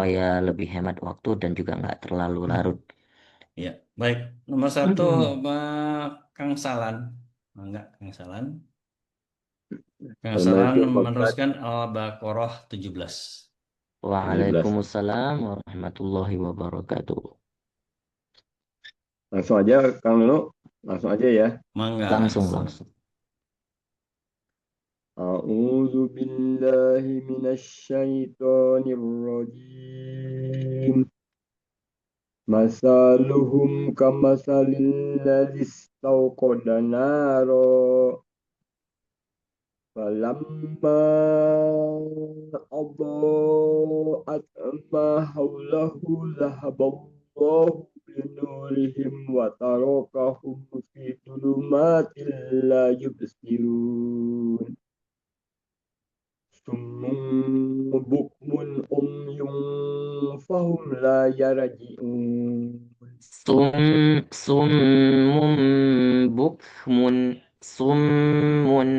supaya lebih hemat waktu dan juga nggak terlalu larut. Ya, baik. Nomor satu, Mm-mm. Kang Salan. Enggak, Kang Salan. Kang Salan Assalamualaikum Pak Ustadz. meneruskan Al-Baqarah 17. 17. Waalaikumsalam warahmatullahi wabarakatuh. Langsung aja Kang Nunu, langsung aja ya. Mangga, Langsung, langsung. langsung. A'udzu billahi minasyaitonir rajim. Masaluhum kamasalil ladzi istawqada naro falamma adaa'at ma hawlahu dhahaballahu binurihim wa tarakahum fi dhulumatin la yubsirun. Summun bukmun umyun fahum la yarji'un. Summun bukmun summun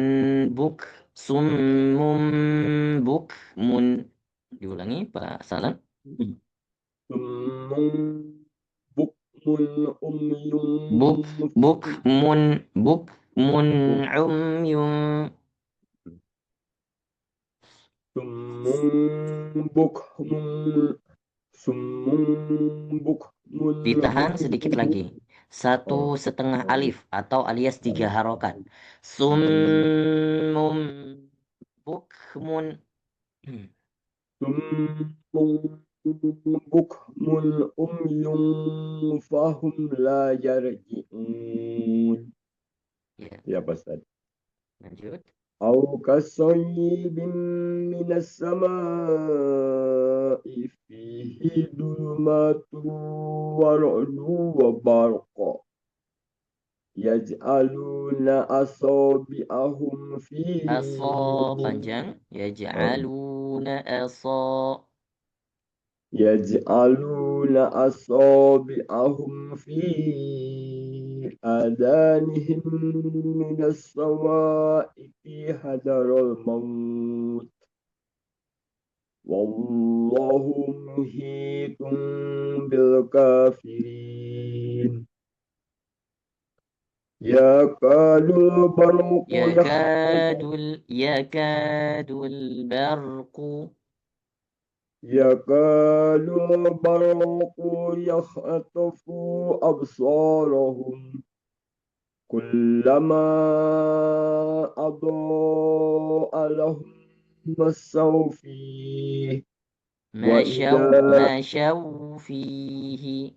buk summun bukmun. Diulangi Pak Salam. Summun bukmun Buk umyun fahum bukmun buk umyun. summun bukmun summun bukmun Ditahan sedikit umyun. lagi. Satu Oh, setengah alif atau alias 3 harokat. Summum bukmun. summun bukmun umyun fahum la yarji'un. Ya, Ya, Pak Ustaz. lanjut. أو كصيب من السماء فيه ظلمات ورعد وبرق يجعلون أصابعهم في Aso panjang. Yaj'aluna aso. يجعلون أصابعهم في آذانهم من الصواعق حذر الموت والله محيط بالكافرين يكاد البرق يكاد البرق. يكاد البرق يخطف أبصارهم كلما أضاء لهم مسوا فيه وإذا مشوا فيه.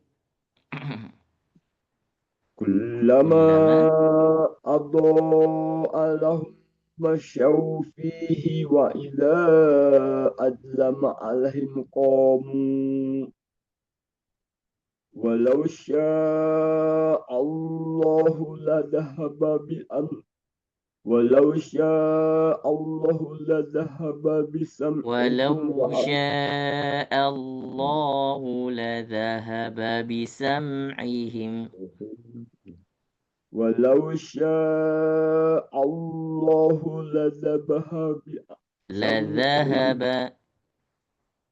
كلما كلما أضاء لهم مشوا فيه وإذا أظلم عليهم قاموا ولو شاء الله لذهب بأمر ولو شاء الله لذهب بسمعهم ولو شاء الله لذهب بسمعهم ولو شاء الله بسمعهم لذهب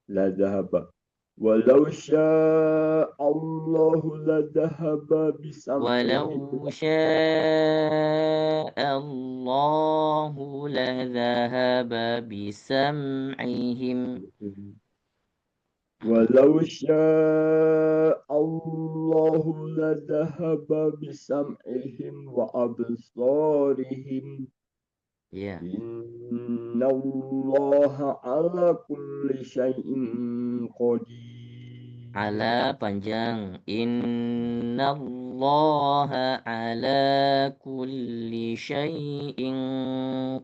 لذهب ولو شاء الله لذهب ولو بسمعهم شاء الله لذهب بسمعهم ولو شاء الله لذهب بسمعهم وأبصارهم ya إن الله على كل شيء قدير. ala panjang innallaha ala kulli syai'in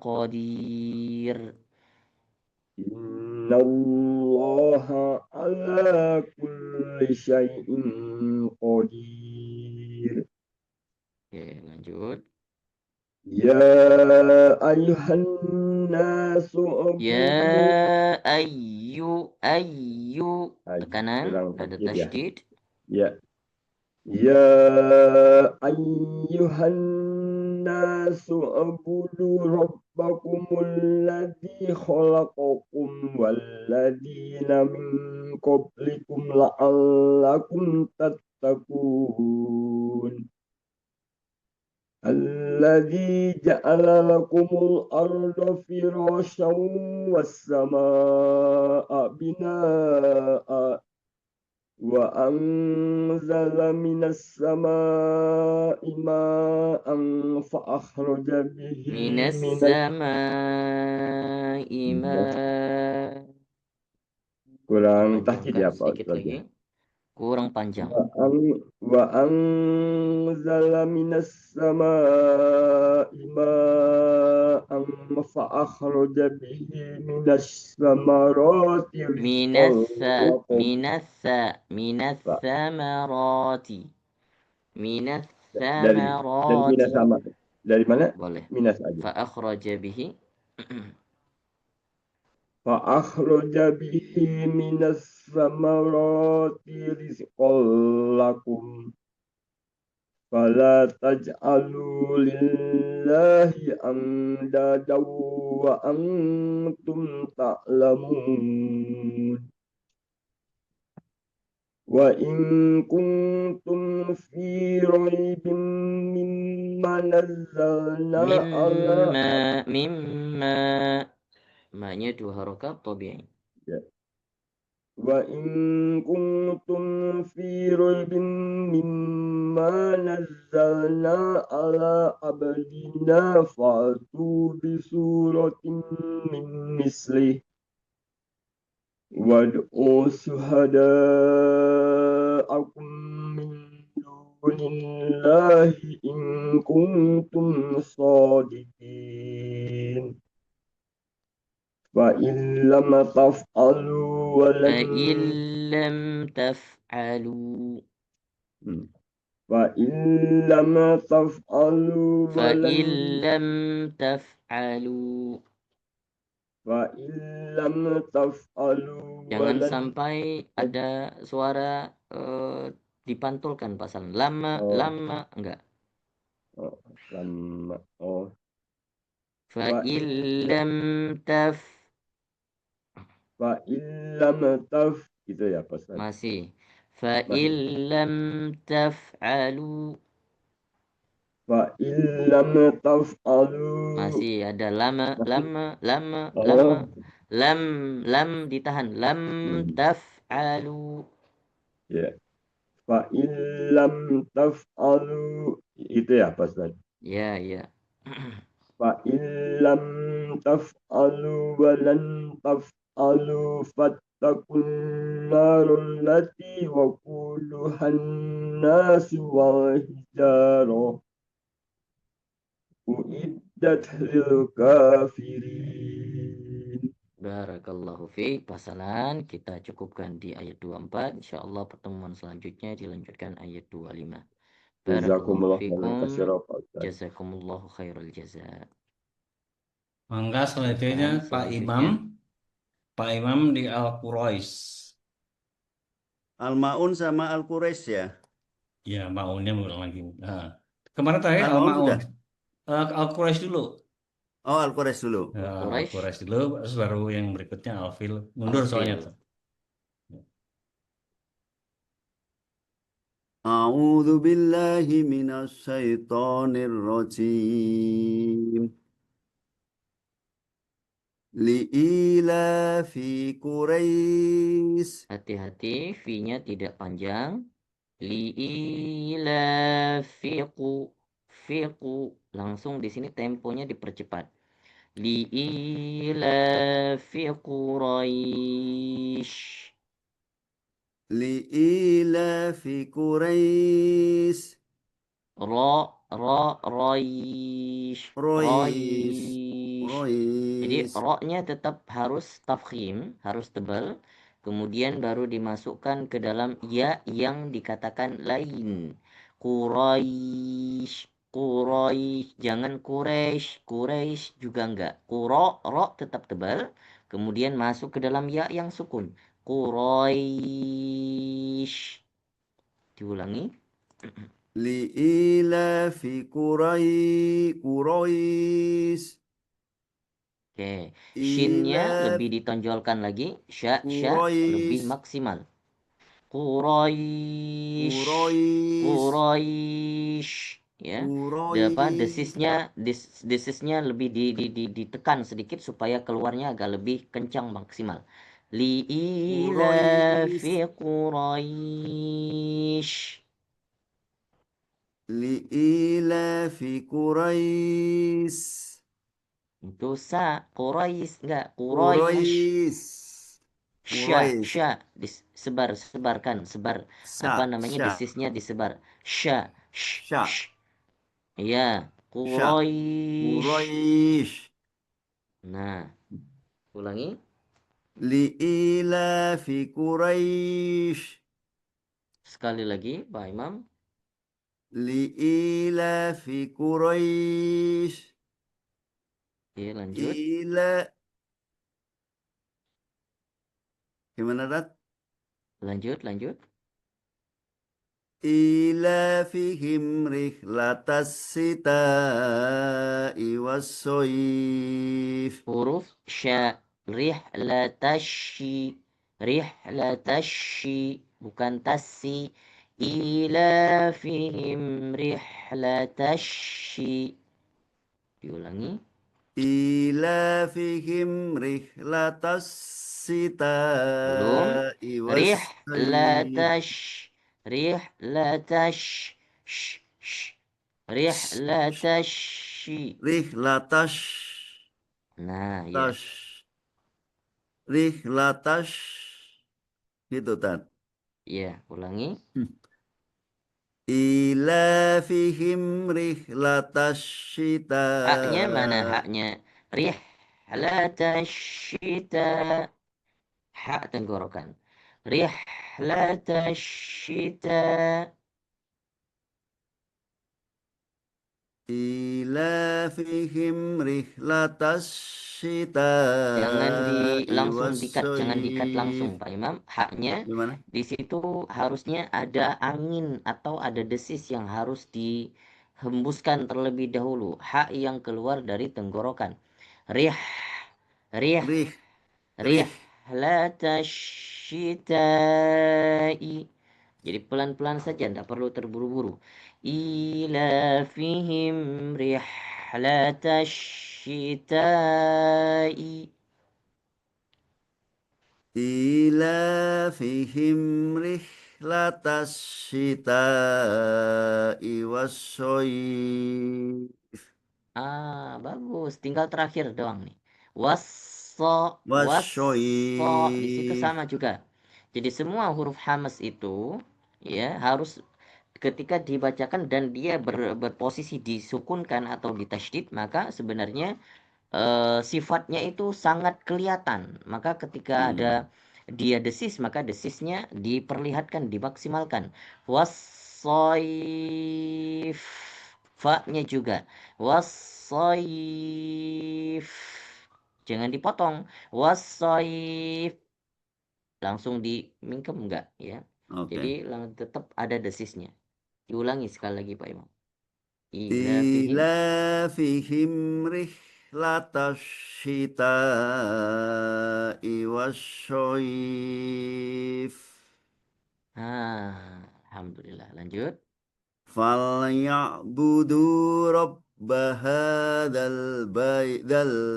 qadir. إن الله على كل شيء قدير. Oke, lanjut. يا أيها الناس اعبدوا Ya ayyu tekanan kurang ada sedikit ya. tasydid. Ya. يا أيها الناس اعبدوا ربكم الذي خلقكم والذين من قبلكم لعلكم تتقون الذي جعل لكم الأرض فراشا والسماء بناء وأنزل من السماء ماء فأخرج به Minas من samai kurang tahdid Panjangkan ya Pak sedikit Ustaz ya. lagi. Kurang panjang. وأنزل من السماء ماء فأخرج به من الثمرات رزقا لكم Minas samarati. Minas dari minas samarati. sama dari mana? Boleh. Minas aja. Fa akhraja bihi. فأخرج به من الثمرات رزقا لكم فلا تجعلوا لله أندادا وأنتم تعلمون وإن كنتم في ريب مما نزلنا على Mimma. Ma-nya 2 harokat tabi'i. وإن كنتم في ريب مما نزلنا على عبدنا فأتوا بسورة من مثله وادعوا شهداءكم من دون الله إن كنتم صادقين فإن لم تفعلوا ولن فإن لم تفعلوا فإن لم تفعلوا فإن ولن لم taf'alu. فإن لم تفعلوا Jangan ولن sampai ada suara dipantulkan pasalan. Lama enggak. لما Fa'in lam taf. فإن لم تف gitu ya Pak Ustaz. Masih. Fa'in lam taf'alu. فإن لم تفعلوا Masih ada lama. Oh. Lam ditahan. Lam taf'alu. Ya. فإن لم تفعلوا itu ya Pak Ustaz. Ya. فإن لم تفعلوا ولن تفعلوا فاتقوا النار التي وقودها الناس والحجارة أعدت للكافرين. Barakallahu fiik. Pasalan kita cukupkan di ayat 24. Insyaallah pertemuan selanjutnya dilanjutkan ayat 25. Barakallahu fiikum. Jazakumullahu khairal jaza. Mangga selanjutnya Pak Imam di Al-Quraish. Al-Maun sama Al-Quraish ya? Ya, Maunnya ulang lagi. Nah, kemarin terakhir Al-Maun Al-Maun. sudah? Al-Quraish dulu. Oh, Al-Quraish dulu. Al-Quraish dulu, terus baru yang berikutnya Al-Fil. Mundur soalnya tuh. A'udzu billahi minasy syaithanir rajim. Li'ilafi Quraisy. Hati-hati, fi-nya tidak panjang. Li'ilafiqu. Fiqu. Langsung di sini temponya dipercepat. Li'ilafi Quraisy. Li'ilafi Quraisy. Roish. Jadi ro-nya tetap harus tafkhim, harus tebal. Kemudian baru dimasukkan ke dalam ya yang dikatakan lain. Quraisy, jangan Quraisy juga enggak. Ro tetap tebal, kemudian masuk ke dalam ya yang sukun. Quraisy. Diulangi. li'ilafi Quraisy. Oke, shinnya Ilaf lebih ditonjolkan lagi, sya lebih Quraisy. maksimal. Quraisy, Quraisy. Quraisy, ya. Quraisy. Desisnya lebih ditekan sedikit supaya keluarnya agak lebih kencang maksimal. Li'ilafi Quraisy. Quraisy. Li'ilafi Quraisy. Itu sa, Quraisy enggak, Quraisy. Quraisy. Quraisy. Sebarkan, sebar. Apa namanya, Sya. desisnya disebar. Sya, Sya. iya, Sya. Quraisy. Quraisy. Nah, ulangi. Li'ilafi Quraisy. Sekali lagi, Pak Imam. Li'ilafi Quraisy. Oke, lanjut. Gimana, Rat? Lanjut. Ilafihim rihlatas sita'i was-soif. Huruf sya, rihlatashi, bukan tasi. Ilafihim rihlatashi. Diulangi. Ilafihim rihlatas Belum. sita'i was-soif. Rihlatash, rihlatash, sh, sh. Rihlatashi. Rihlatash. Nah, ya. Tash. Rihlatash. Gitu, Tat. Ya, ulangi. Ilafihim rihlatash syita. Haknya mana haknya? Rihlatasyita. Hak tenggorokan. Rihlatasyita. Ilafihim rihlatas syita Jangan langsung dikat, jangan dikat langsung, wassoif. Pak Imam. Haknya Gimana? di situ harusnya ada angin atau ada desis yang harus dihembuskan terlebih dahulu. Hak yang keluar dari tenggorokan. Rih, rih, Rih, rih. rihlatasyita'i. Jadi pelan-pelan saja, tidak perlu terburu-buru. Ilafihim rihlatasyita'i. Ilafihim rihlatas syita wassoif. Bagus. Tinggal terakhir doang nih. Wasso, di situ Wassoif. sama juga. Jadi semua huruf hamas itu ya harus ketika dibacakan dan dia berposisi disukunkan atau ditasydid, maka sebenarnya sifatnya itu sangat kelihatan. Maka ketika ada dia desis, maka desisnya diperlihatkan, dimaksimalkan. Wassoif. Fa-nya juga. Wassoif. Jangan dipotong. Wassoif. Langsung dimingkem enggak ya. Jadi Oke. tetap ada desisnya. Diulangi sekali lagi Pak Imam. Ilafihim. Ilafihim rihlatas syita wassoif. Alhamdulillah. Lanjut. Falyabudu rabba dal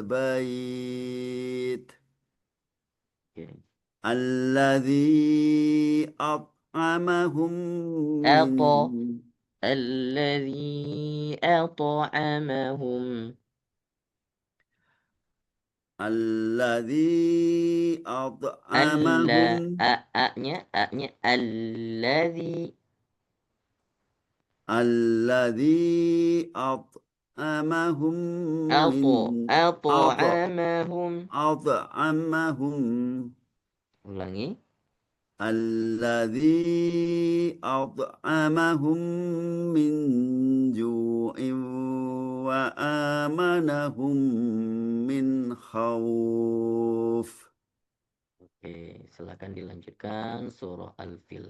bait Oke. alladzi at'amahum min Ato. Alladhi at'amahum. alladzi at'amahum A-nya alladhi. alladzi at'amahum min At'amahum. at'amahum Ulangi. alladzi at'amahum min ju'in wa amanahum min khauf. Oke, silakan dilanjutkan surah Al-Fil.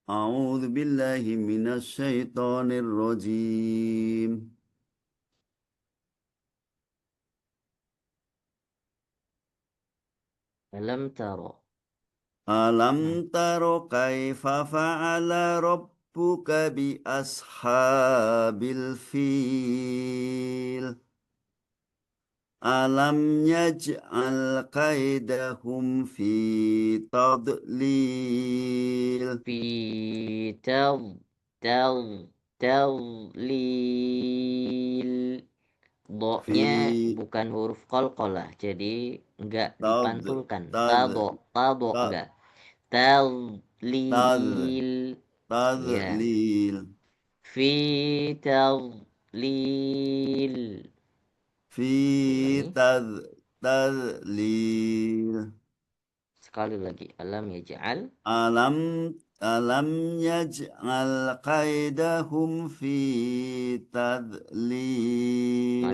أعوذ بالله من الشيطان الرجيم Alam taro. ألم تر كيف فعل ربك بأصحاب الفيل ألم يجعل كيدهم في تضليل Fi tadlil. Do-nya في bukan huruf qalqalah, jadi enggak تض dipantulkan. تض Tado تض enggak. تض Tadlil. Ya. تضليل Fi tadlil. في Ulangi تضليل sekali lagi. Alam yaj'al. ألم ألم يجعل كيدهم في تضليل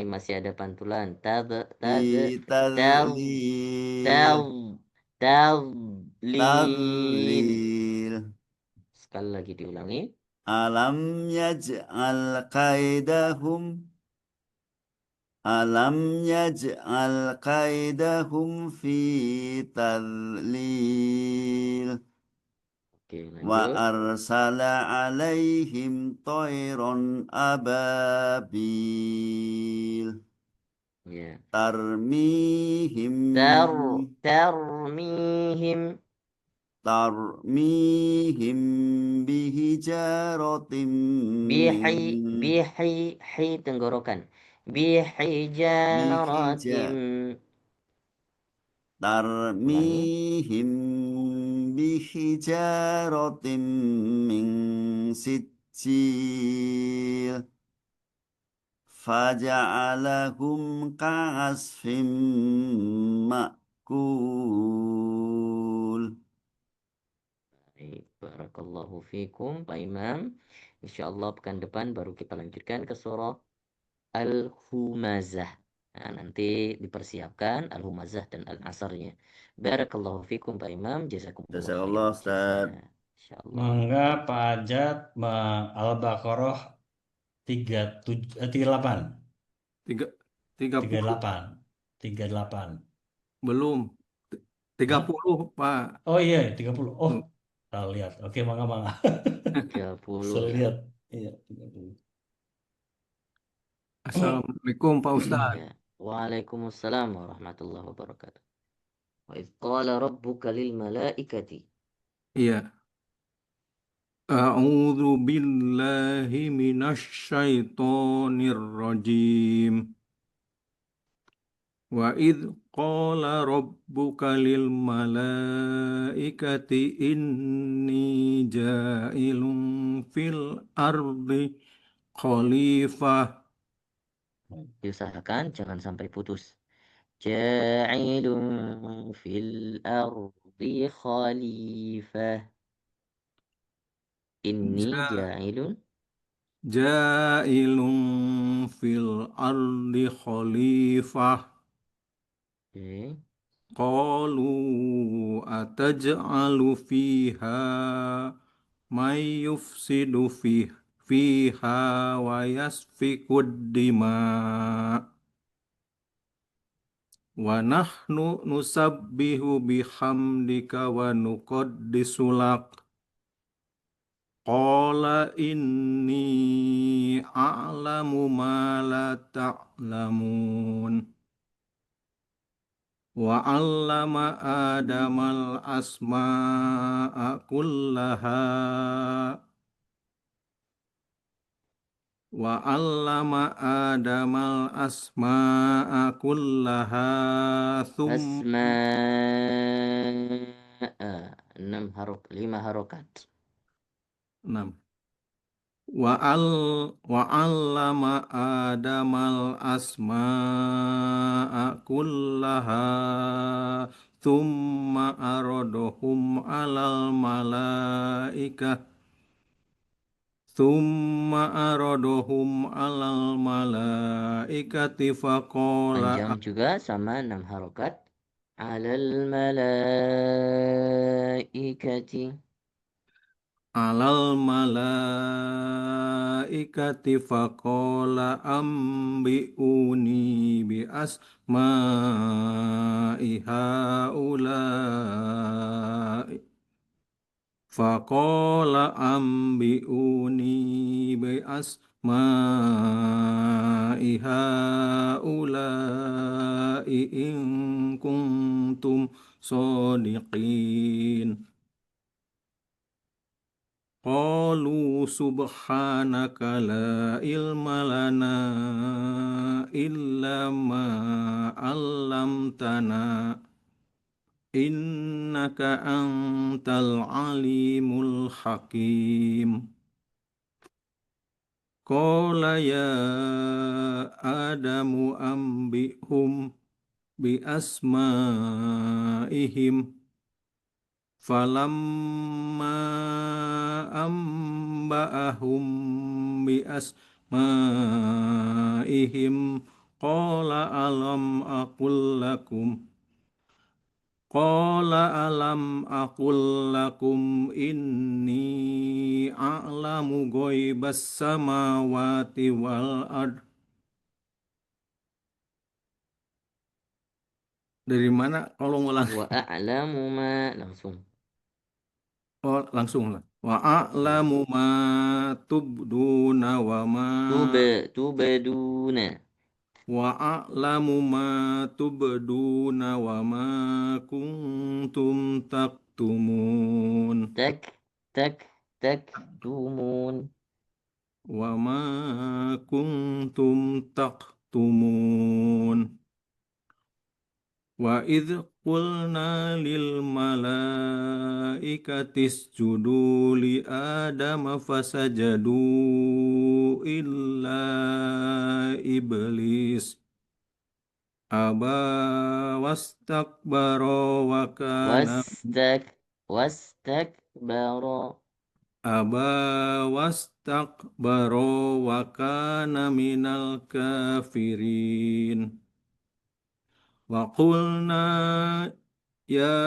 Masih ada pantulan. Tad tad في tad تضليل tad tadlil. تضليل Sekali lagi diulangi. ألم يجعل كيدهم ألم يجعل كيدهم في تضليل Oke, lanjut. وأرسل عليهم طيرا أبابيل Ya. ترميهم Tarmihim ترميهم بحجارة من bihi tenggorokan. Bihijaratim. بحجارة Ulangi. ترميهم بحجارة من سجيل فجعلهم كعصف مأكول Baik, barakallahu fikum Pak Imam. Insyaallah pekan depan baru kita lanjutkan ke surah Al-Humazah. Nah, nanti dipersiapkan Al-Humazah dan Al-Asrnya. Barakallahu fikum Pak Imam. Jazakumullah Jazakallah khairan Ustaz. jazaa. Insyaallah. Mangga Pak Ajat Al-Baqarah 38. Tiga, 30 38. 38. belum. 30 Pak. Oh iya, 30. Oh, kita lihat. Oke, mangga. 30 Saya ya. lihat. Iya, 30. Assalamualaikum Pak Ustaz. Ya. Waalaikumsalam warahmatullahi wabarakatuh. Wa idh qala rabbuka lil malaikati. Iya. A'udzu billahi minasyaitonir rajim. Wa idh qala rabbuka lil malaikati inni ja'ilun fil ardi khalifah. Diusahakan jangan sampai putus. Ja'ilun fil ardi khalifah. Inni ja'ilun. Ja'ilun fil ardi khalifah. Oke. Qalu ataj'alu fiha may yufsidu fiha wa yasfikud dima wa nahnu nusabbihu bihamdika wa nuqaddisu lak. Qala inni a'lamu ma la ta'lamun. Wa 'allama Adamal asma'a kullaha wa 'allama Adamal asma'a kullaha Asma'a. 5 harokat. 6 wa 'allama Adamal asma'a kullaha thumma aradahum 'alal malaikah Thumma aradahum 'alal malaikati faqala Panjang juga sama 6 harokat. Alal malaikati. alal malaikati faqala ambi'uni bi asma'i haula'i faqala ambi'uni bi asma'i haula'i in kuntum shodiqin. Qalu subhanaka la ilma lana illa ma 'allamtana innaka antal alimul hakim. Qala ya Adamu ambihum bi asma'ihim falamma amba'ahum bi asma'ihim qala alam aqul lakum inni a'lamu ghaibas samawati wal ard. Dari mana? Tolong ulang. Wa a'lamu ma langsung. Oh, langsung lah. Wa a'lamu ma tubduna wa ma Tubaduna. wa a'lamu ma tubduna wa ma kuntum taktumun Tumun. wa ma kuntum taktumun. Wa idh qulna lil malaikati isjudu li Adama fasajadu illa iblis aba wastakbara wa kana Wastakbara. minal kafirin. Wa qulna ya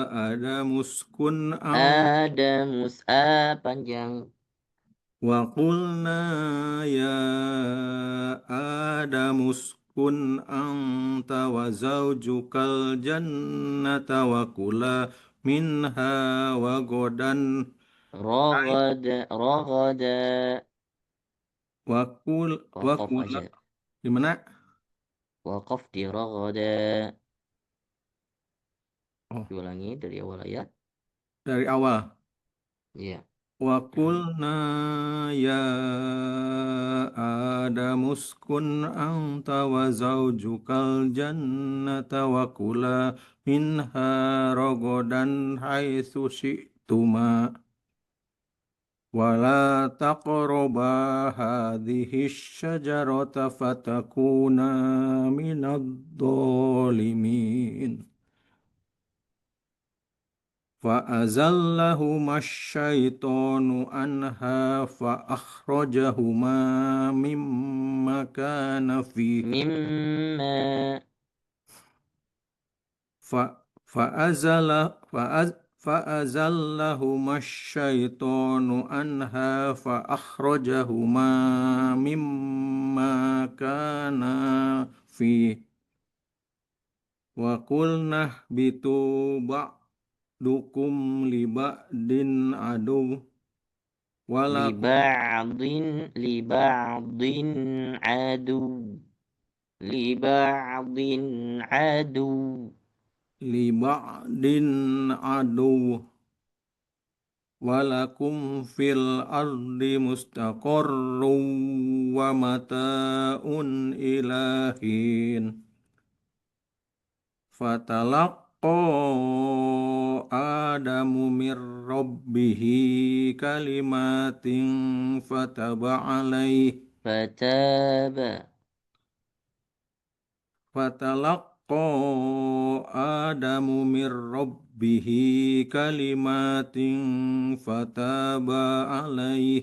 Adamu uskun Adamus panjang. Wa qulna ya Adamu uskun anta wa zawjukal jannata wa kula minha wa godan Ragada. wa Waqaf kula aja. di mana? Waqaf di ragada. Oh, Diulangi dari awal ayat. dari awal. Iya. Wa qulna ya Adamu uskun anta wa zawjukal jannata wa kula minha ragadan haitsu syi'tuma wa la taqraba hadhihi syajarata fatakuna minadh dhalimin. فأزلهما الشيطان عنها فأخرجهما مما كان فيه Mimma. فأزلهما الشيطان عنها فأخرجهما مما كان فيه وقلنا اهبطوا بعضكم لبعض عدو ولكم Liba'din adu. لبعض عدو ولكم في الأرض مستقر ومتاع إلى حين فتلقى آدم من ربه كلمات فتاب عليه فتلقى آدم من ربه كلمات فتاب عليه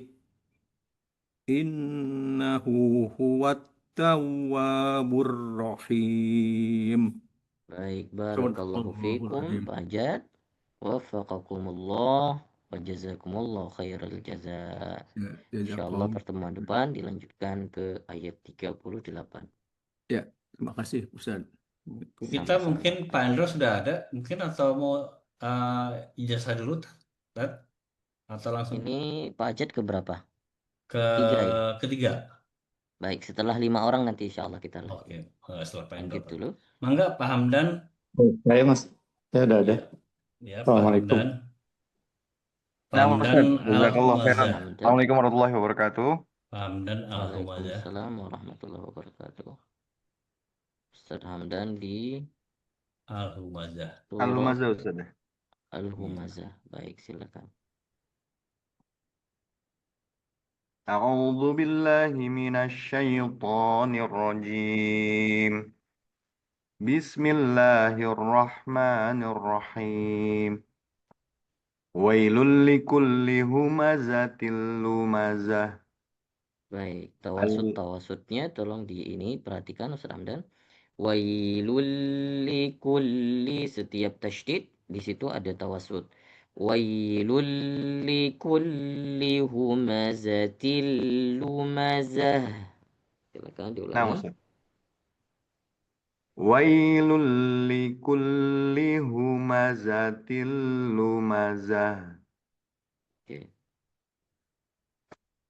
إنه هو التواب الرحيم. Baik, barakallahu fikum, Pak Ajat. Waffaqakumullah. Wa jazakumullah khairal jaza. Ya, Insyaallah jazakallah. pertemuan depan dilanjutkan ke ayat 38. Ya, terima kasih Ustaz. Kita Sama-sama. mungkin Pak Andro sudah ada, mungkin atau mau ijazah dulu, Tat? Atau langsung Ini Pak Ajat keberapa? ke 3 ya? ketiga? Baik, setelah 5 orang nanti insyaallah kita lagi. Oke, setelah Pak Andro. Lanjut dulu. Mangga Pak Hamdan, Saya Mas, saya udah ada. ya Pak Assalamualaikum. Hamdan. Pak Nah, Hamdan Ustaz, jazakallah khairan. Al-Humazah. Hamdan. Assalamualaikum warahmatullahi wabarakatuh. Pak Hamdan Al-Humazah. Waalaikumsalam warahmatullahi wabarakatuh. Ustaz Hamdan di Al-Humazah. surah Al-Lumazah, Ustaz. Al-Humazah. Baik, silakan. أعوذ بالله من الشيطان الرجيم. بسم الله الرحمن الرحيم. ويل لكل همزة لمزة. Baik, tawasudnya tolong di ini perhatikan Ustaz Hamdan. Wailul likulli, setiap tasydid di situ ada tawasud. Wailul likulli humazatil lumazah. Silakan Nah, diulangi. Ustaz. ويل لكل همزة لمزة. Oke.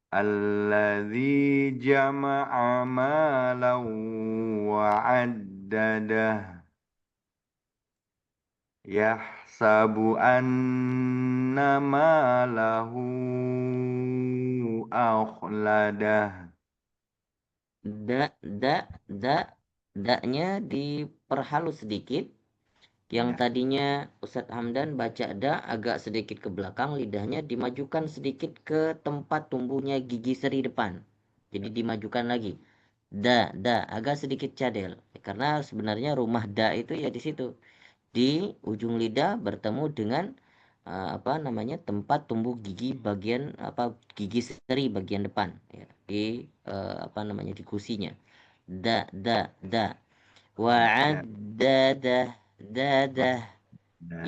الذي جمع مالا وعدده. يحسب أن ماله أخلده. Daknya diperhalus sedikit. Yang Ya. tadinya Ustadz Hamdan baca da agak sedikit ke belakang, lidahnya dimajukan sedikit ke tempat tumbuhnya gigi seri depan. Jadi dimajukan lagi. Da, agak sedikit cadel. Karena sebenarnya rumah da itu ya di situ. Di ujung lidah bertemu dengan tempat tumbuh gigi bagian gigi seri bagian depan ya, di di gusinya. Da. Wa'addadah, dadah.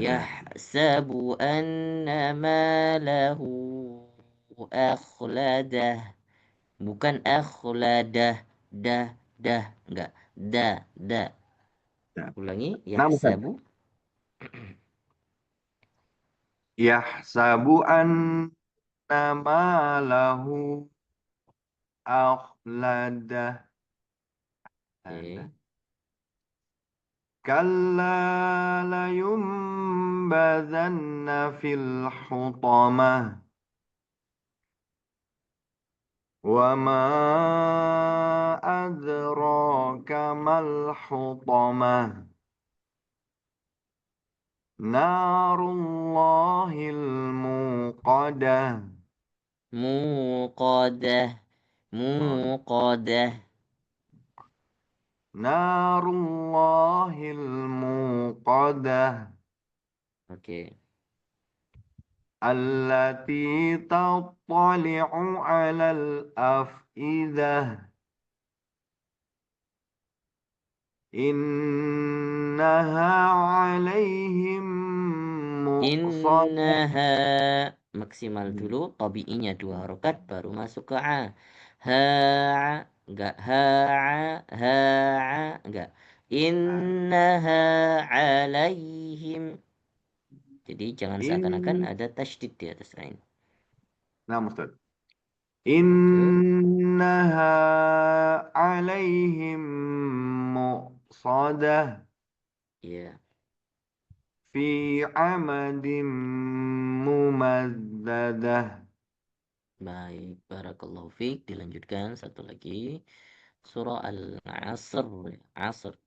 Yahsabu anna malahu akhladah. Bukan akhladah, dah, enggak. Da. Ulangi, Nah, Ustaz. yahsabu. يحسب أن ماله أخلده. Oke. كلا لينبذن في الحطمة. وما أدراك ما الحطمة. نار الله الموقدة. Muqadah. نار الله الموقدة. Oke. التي تطلع على الأفئدة. إنها عليهم مؤصدة. Innaha, maksimal dulu, tabi'inya 2 harokat baru masuk ke a. Enggak enggak. Innaha alaihim. Jadi jangan seakan-akan ada tasydid di atas ain. نعم أستاذ. إنها عليهم مؤصدة. Ya. في عمد ممددة. Baik, barakallahu fiik. Dilanjutkan satu lagi. Surah Al-Asr. Asr.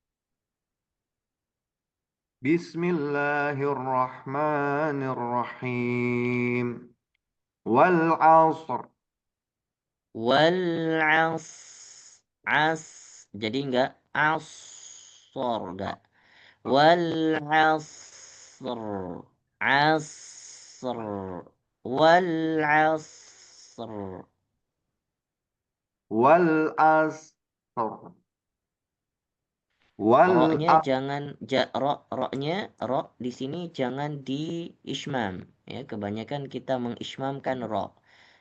بسم الله الرحمن الرحيم. والعصر. Jadi enggak asor, enggak. Wal asr. Asr. Wal asr. والعصر. Roknya والأصر jangan rok di sini jangan di ismam ya, kebanyakan kita mengismamkan ro.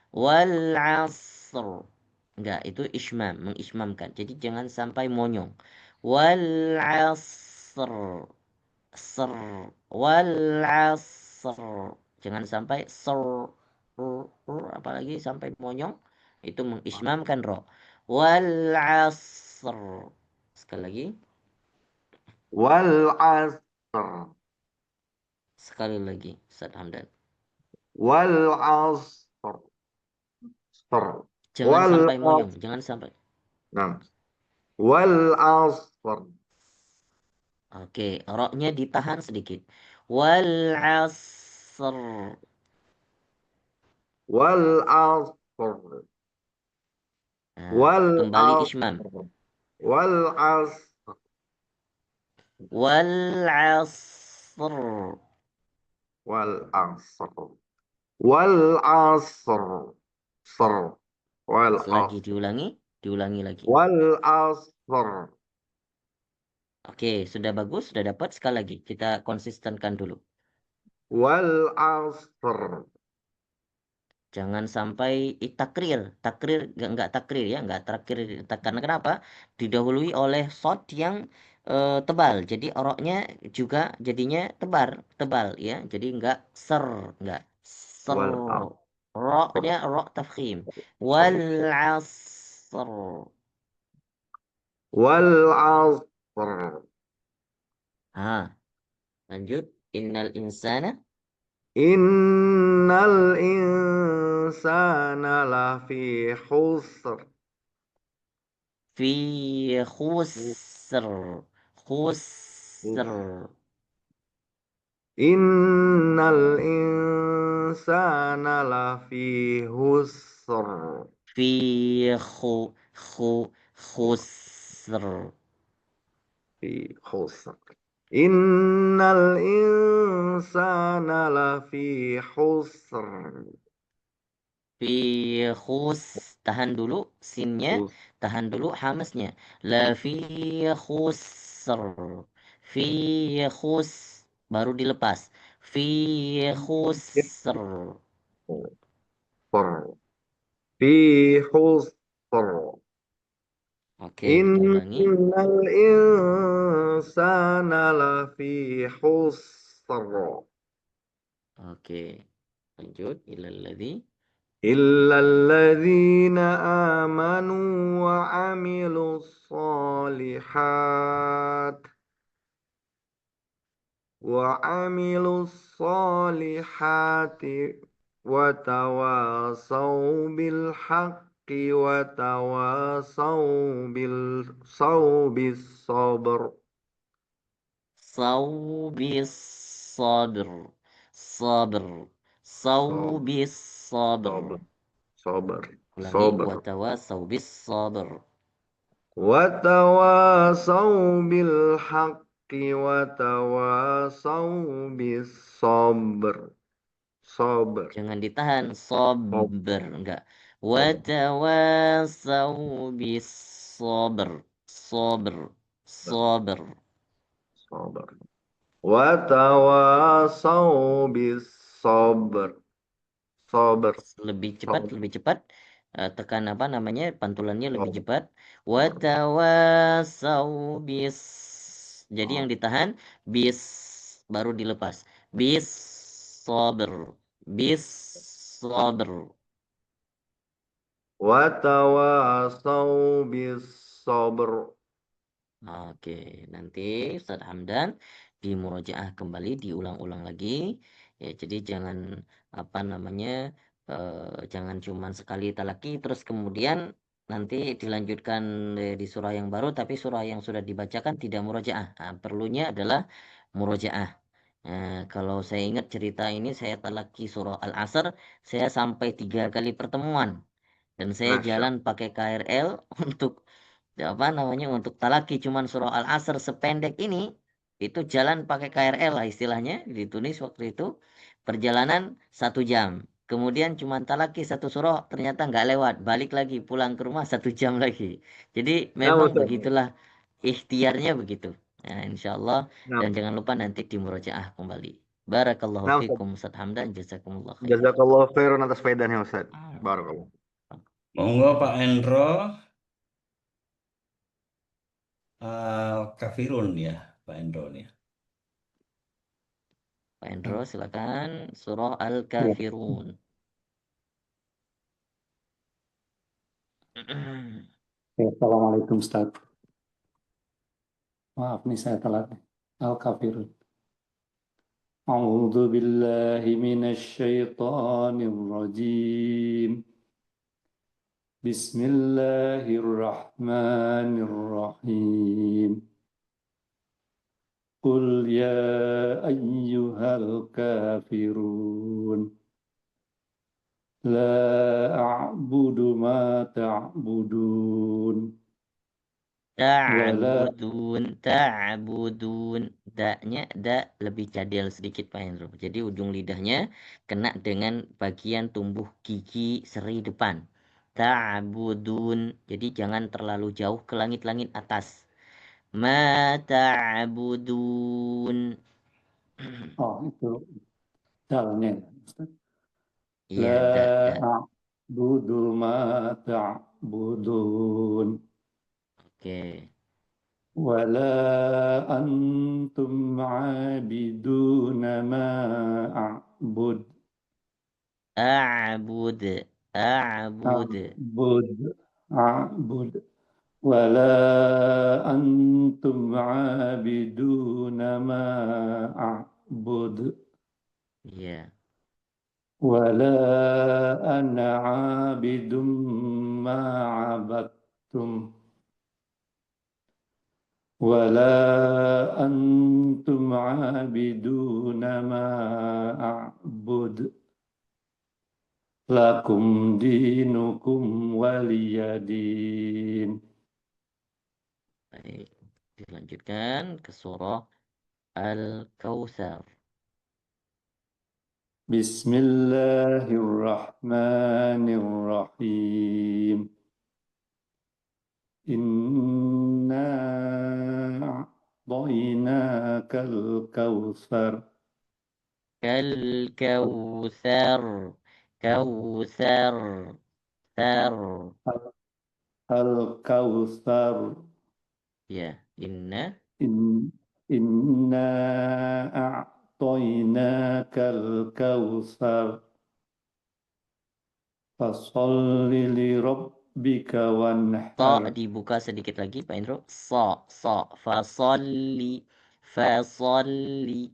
Wal asr, enggak, itu ismam, mengismamkan, jadi jangan sampai monyong. Wal asr, ser, wal asr, jangan sampai apalagi sampai monyong, itu mengismamkan ro. Wal asr, sekali lagi. والعصر Sekali lagi, Ustaz Hamdan. والعصر صر Jangan sampai والعصر monyong, jangan sampai. نعم والعصر Oke, roknya ditahan sedikit. Wal asr. والعصر Nah, kembali ismam. والعصر Wal asr. والعصر والعصر صر Selagi والعصر diulangi lagi. والعصر Oke, sudah bagus, sudah dapat. Sekali lagi, kita konsistenkan dulu. والعصر Jangan sampai takrir enggak takrir ya, enggak takrir. Karena kenapa? Didahului oleh shot yang tebal. Jadi oroknya juga jadinya tebal ya. Jadi enggak enggak ser. والعصر Roknya rok tafkhim. Wal asr. والعصر Lanjut. Innal insana إن الإنسان لفي خسر fi khusr. Khusr. إن الإنسان لفي خسر Fi khusr. في خسر إن الإنسان لفي خسر Fi tahan dulu sinnya, tahan dulu hamasnya. La fi khusr. Fi baru dilepas. Fi khusr. خسر في خسر Oke, kita إن ulangi. الإنسان لفي خسر Oke. Lanjut ilalladzi إلا الذين آمنوا وعملوا الصالحات وتواصوا بالحق وتواصوا بالصبر Saubis sabr. Sabr. Saubis sabr. صبر Ulangi. صبر Watawasau bis sabr. وتواصوا بالحق وتواصوا بالصبر صبر Jangan ditahan. Sabr. Enggak. Watawasau bis sabr. Sabr. Sabr. صبر وتواصوا بالصبر صبر Lebih صبر cepat. Tekan apa namanya? Pantulannya lebih cepat. Watawasau bis. Jadi yang ditahan bis baru dilepas. Bis sabr. Bis sabr. وتواصوا بالصبر Oke, nanti Ustaz Hamdan di murojaah kembali, diulang-ulang lagi. Ya, jadi jangan apa namanya, jangan cuman sekali talaki terus kemudian nanti dilanjutkan di surah yang baru, tapi surah yang sudah dibacakan tidak murojaah. Perlunya adalah murojaah. Kalau saya ingat cerita ini, saya talaki surah Al-Asr, saya sampai 3 kali pertemuan dan saya Masya jalan pakai KRL untuk apa namanya, untuk talaki cuman surah Al-Asr sependek ini, itu jalan pakai KRL lah istilahnya di Tunis waktu itu, perjalanan 1 jam, kemudian cuman talaki satu surah ternyata nggak lewat, balik lagi pulang ke rumah 1 jam lagi. Jadi memang Allah. begitulah Ikhtiarnya begitu. Nah, insyaallah. Nah, Dan jangan lupa nanti di murojaah kembali. Barakallahu nah, Ustaz. fikum Ustaz Hamdan, jazakumullah khairan. Jazakallah khairan atas faedahnya Ustaz. Barakallah. Monggo Pak Endro, kafirun ya Pak Endro nih. Pak Endro silakan surah Al-Kafirun. Ya, Assalamualaikum Ustaz. Maaf nih saya telat. Al-Kafirun. A'udzu billahi minasy syaithanir rajim. Bismillahirrahmanirrahim. Qul ya ayyuhal kafirun. La a'budu ma ta'budun. Ta'budun. Da-nya lebih cadel sedikit Pak Hendro. Jadi ujung lidahnya kena dengan bagian tumbuh gigi seri depan. Ta'budun. Jadi jangan terlalu jauh ke langit-langit atas. Ma ta'budun. Oh, itu dalnya. Iya, La da. a'budu ma ta'budun. Oke. Wala antum abiduna ma a'bud. A'bud. A'bud. Wala antum abiduna ma a'bud. Iya. ولا أنا عابد ما عبدتم ولا أنتم عابدون ما أعبد لكم دينكم ولي دين. Baik. Dilanjutkan ke surah Al-Kautsar. Bismillahirrahmanirrahim. Inna a'tainakal kautsar. Al-Kautsar. Kautsar. Sar. Al-Kautsar. Ya, inna Inna a'tainakal kautsar. Fasolli li rabbika ta wanhar. dibuka sedikit lagi Pak Indro. So. Fasolli. Fasolli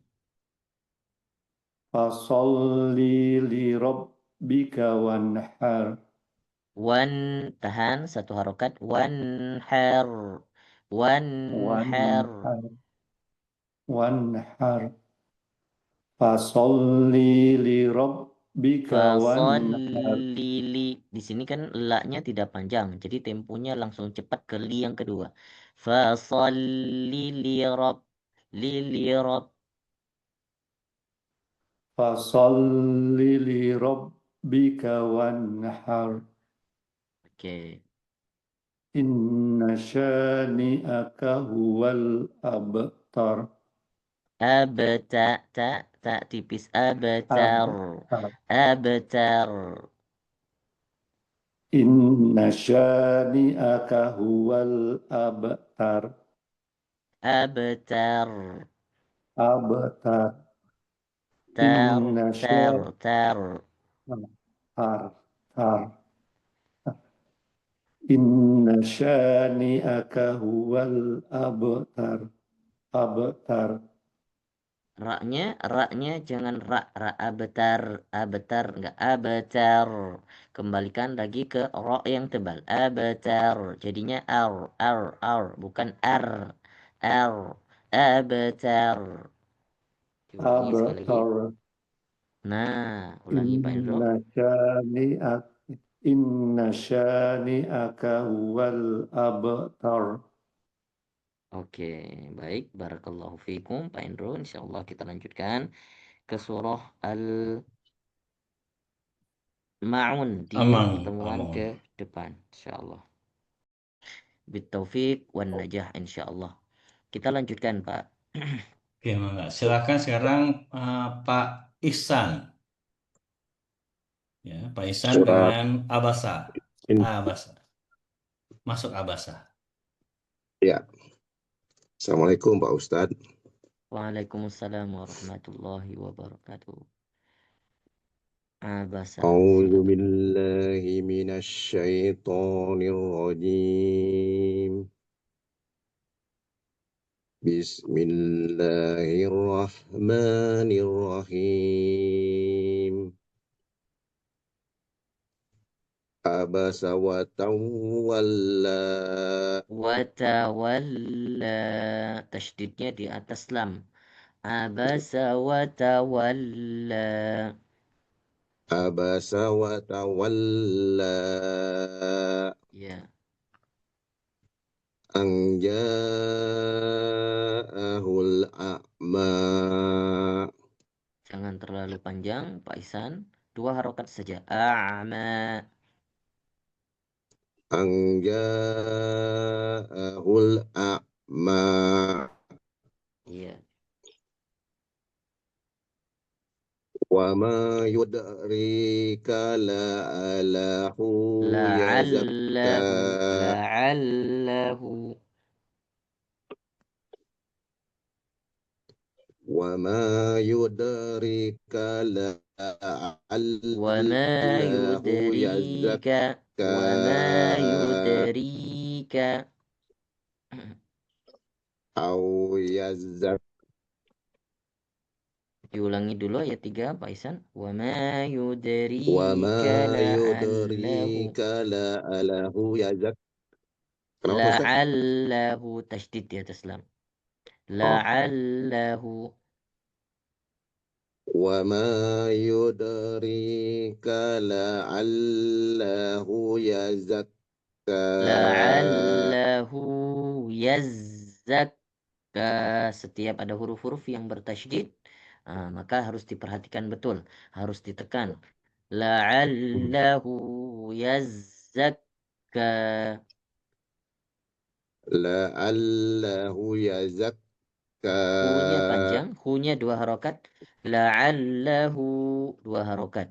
li rabbika wanhar. Wan tahan satu harokat. Wanhar. Wanhar. Wanhar. Fasolli li rabbika wanhar. Fasolli. Di sini kan la-nya tidak panjang, jadi temponya langsung cepat ke li yang kedua. Fasolli li rob. Fasolli li rabbika wanhar. Oke. Inna syani'aka huwal abtar. Ta tipis abtar. Inna syani'aka huwal abtar. Abtar. Inna Tar. Inna syani'aka huwal abtar. Raknya jangan ra abetar enggak abetar. Kembalikan lagi ke ro yang tebal. Abetar. Jadinya ar bukan ar. Abetar. Diulangi sekali lagi. Abtar. Nah, ulangi Pak Indro. Inna syani'aka huwal abtar. Oke, baik. Barakallahu fiikum Pak Indro. Insyaallah kita lanjutkan ke surah Al-Ma'un di pertemuan ke depan insyaallah. Bitaufiq wan najah insyaallah. Kita lanjutkan, Pak. Oke, Mangga. Silakan sekarang Pak Ihsan. Ya, Pak Ihsan Surat dengan Abasa. ini. Abasa. Masuk Abasa. Ya. Assalamualaikum Pak Ustadz. Waalaikumsalam warahmatullahi wabarakatuh. Abasa. A'udzu Silakan. billahi minasy syaithanir rajim. Bismillahirrahmanirrahim. Abasa wa tawalla. Watawalla. Tasydidnya di atas lam. Abasa watawalla. Abasa wa tawalla. Ya. An ja'ahul a'ma. Jangan terlalu panjang, Pak Ihsan. 2 harokat saja. A'ma. An ja'ahul a'ma. Iya. Wa ma yudrika la'alahu yazakka. La'allahu. Wa ma yudrika Wa ma la'allahu yudrika. yazakka. Wa ma yudrika. Au yazakka. Diulangi dulu ayat 3, Pak Ihsan. Wa ma Wa ma yudrika yudrika la'alahu yazakka. Kenapa Pak Ustaz? la'allahu. Tasydid di atas lam. La'allahu. Wa ma yudrika la'allahu yazakka. La'allahu yazzakka. Setiap ada huruf-huruf yang bertasydid, maka harus diperhatikan betul, harus ditekan. La'allahu yazzakka. La'allahu yazakka. Hu-nya panjang, hu-nya 2 harokat. La'allahu 2 harokat.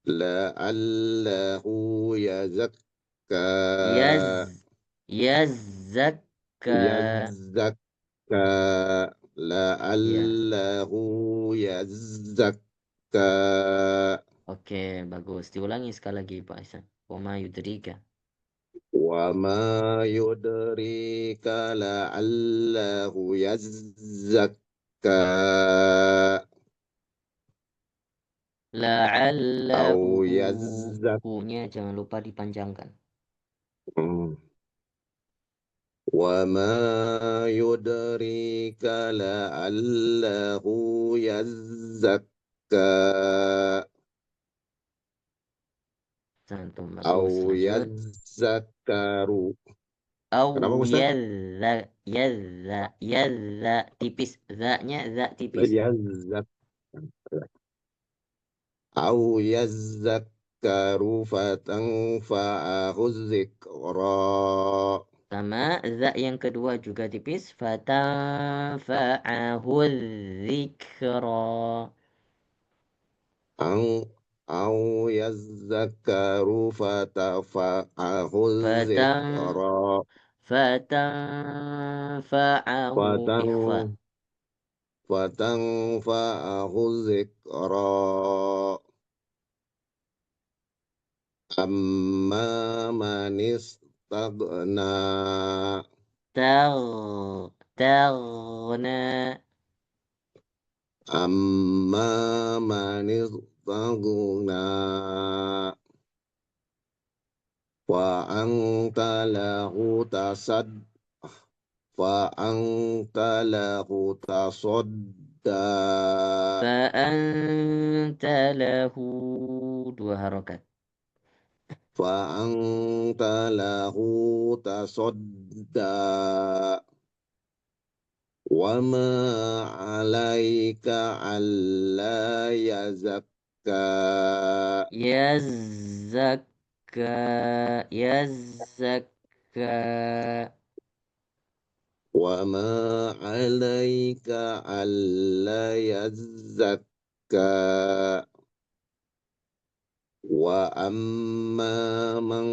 La'allahu yazakka. Yazzakka. Yazakka. La'allahu yazakka. Oke, bagus. Diulangi sekali lagi, Pak Ihsan. Wa ma yudrika. Wa ma yudrika la'allahu yazakka. La'allahu. Au yazakka. Hu-nya jangan lupa dipanjangkan. Wa ma yudrika la'allahu yazakka. Santum Au bagus. Lanjut. yazakkaru. Kenapa Au Ustaz? yadza tipis. Za-nya za tipis. Yazak. Au yazakkaru fatanfa'ahu dzikra. Sama za yang kedua juga tipis. Fatanfa'ahu dzikra. Au yazakkaru fatanfa'ahu dzikra. Fatanfa'ahu ikhfa. Fatanfa'ahu dzikra. Amma man istaghna. Taghna. Amma man istaghna. Wa anta lahu tasadda. Fa'anta lahu 2 harokat. Fa anta lahu tasadda. Wa ma 'alaika alla yazakka. Yazzakka. وما عليك ألا يزكى وأما من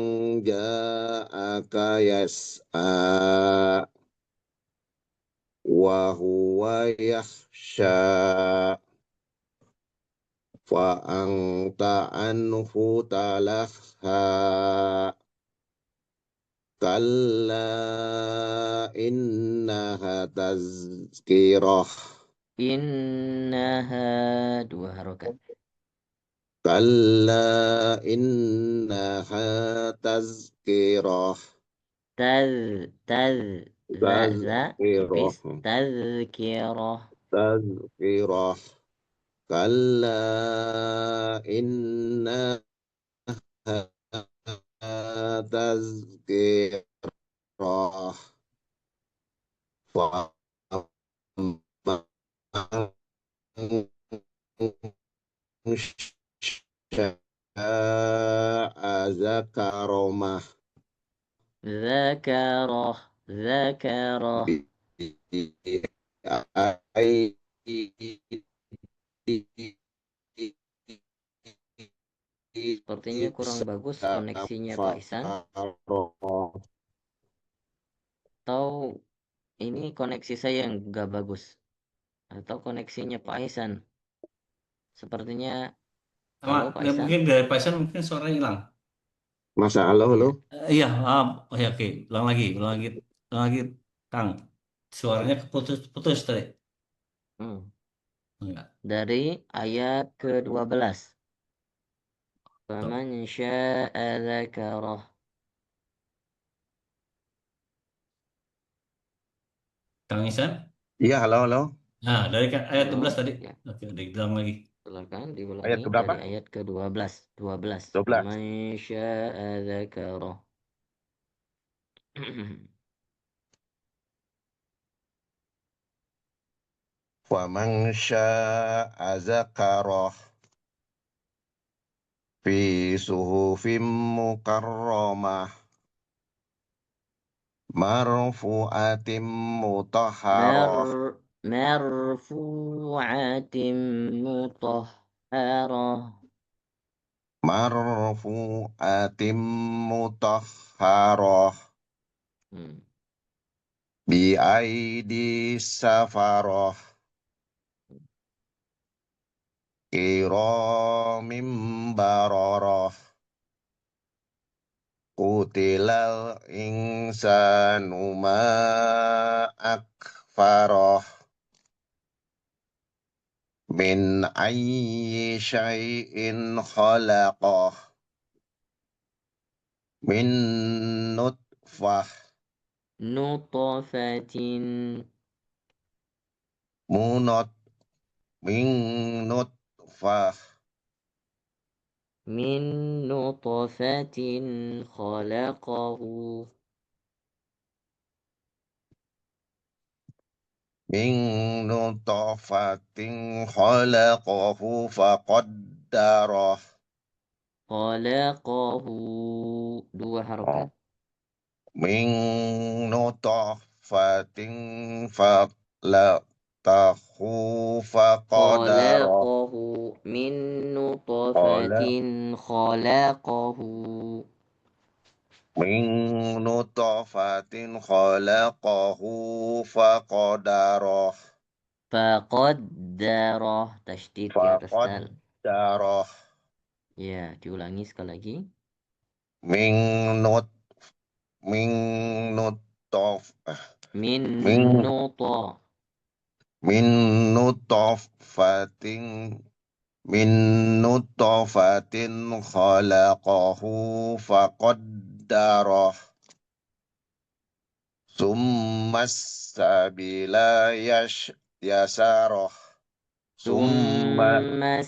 جاءك يسعى وهو يخشى فأنت عنه تلهى كلا إنها تذكرة Innaha, dua harokat. كلا إنها تذكرة Za, tipis. تذكرة Tazkirah. تذكرة كلا إنها تذكرة فأما من شاء ذكره Zakarah. Zakarah. أي Sepertinya kurang bagus koneksinya Pak Ihsan. Atau ini koneksi saya yang nggak bagus. Atau koneksinya Pak Ihsan. Sepertinya, halo Pak Ihsan. Mungkin dari Pak Ihsan mungkin suaranya hilang. Masa halo halo. Iya, oh ya, oke. Ulang lagi, Kang. Suaranya putus tadi. Enggak. Dari ayat ke-12. Faman sya'a dzakarah. Kang Ihsan? Iya halo halo. Nah, dari ayat Halo, 12 tadi. ya. Oke, diulang lagi. Silakan diulangi Ayat keberapa? dari ayat ke-12. 12. 12. Faman sya'a dzakarah. Faman sya'a zakarah fi suhufim mukarramah marfu'atim mutahharah Marfu'atim mutahharah. marfu'atim mutahharah bi aidi safarah kiramim bararah Qutilal insanu ma akfarah min ayyi syai'in khalaqah min nutfah Nutfatin. munot min nutfah Min nutfatin khalaqahu. min nutfatin khalaqahu faqaddarah Khalaqahu. Dua harokat. min nutfatin faqlaqtahu faqadarah Khalaqahu. Min nutfatin khalaqahu. min nutfatin khalaqahu faqadarah Faqaddarah. Tasydid di atas dal. faqaddarah Ya, diulangi sekali lagi. min nut min nutf Min min nutfa. min nutfatin min nutfatin khalaqahu faqaddarah summa sabila yasarah summa Summa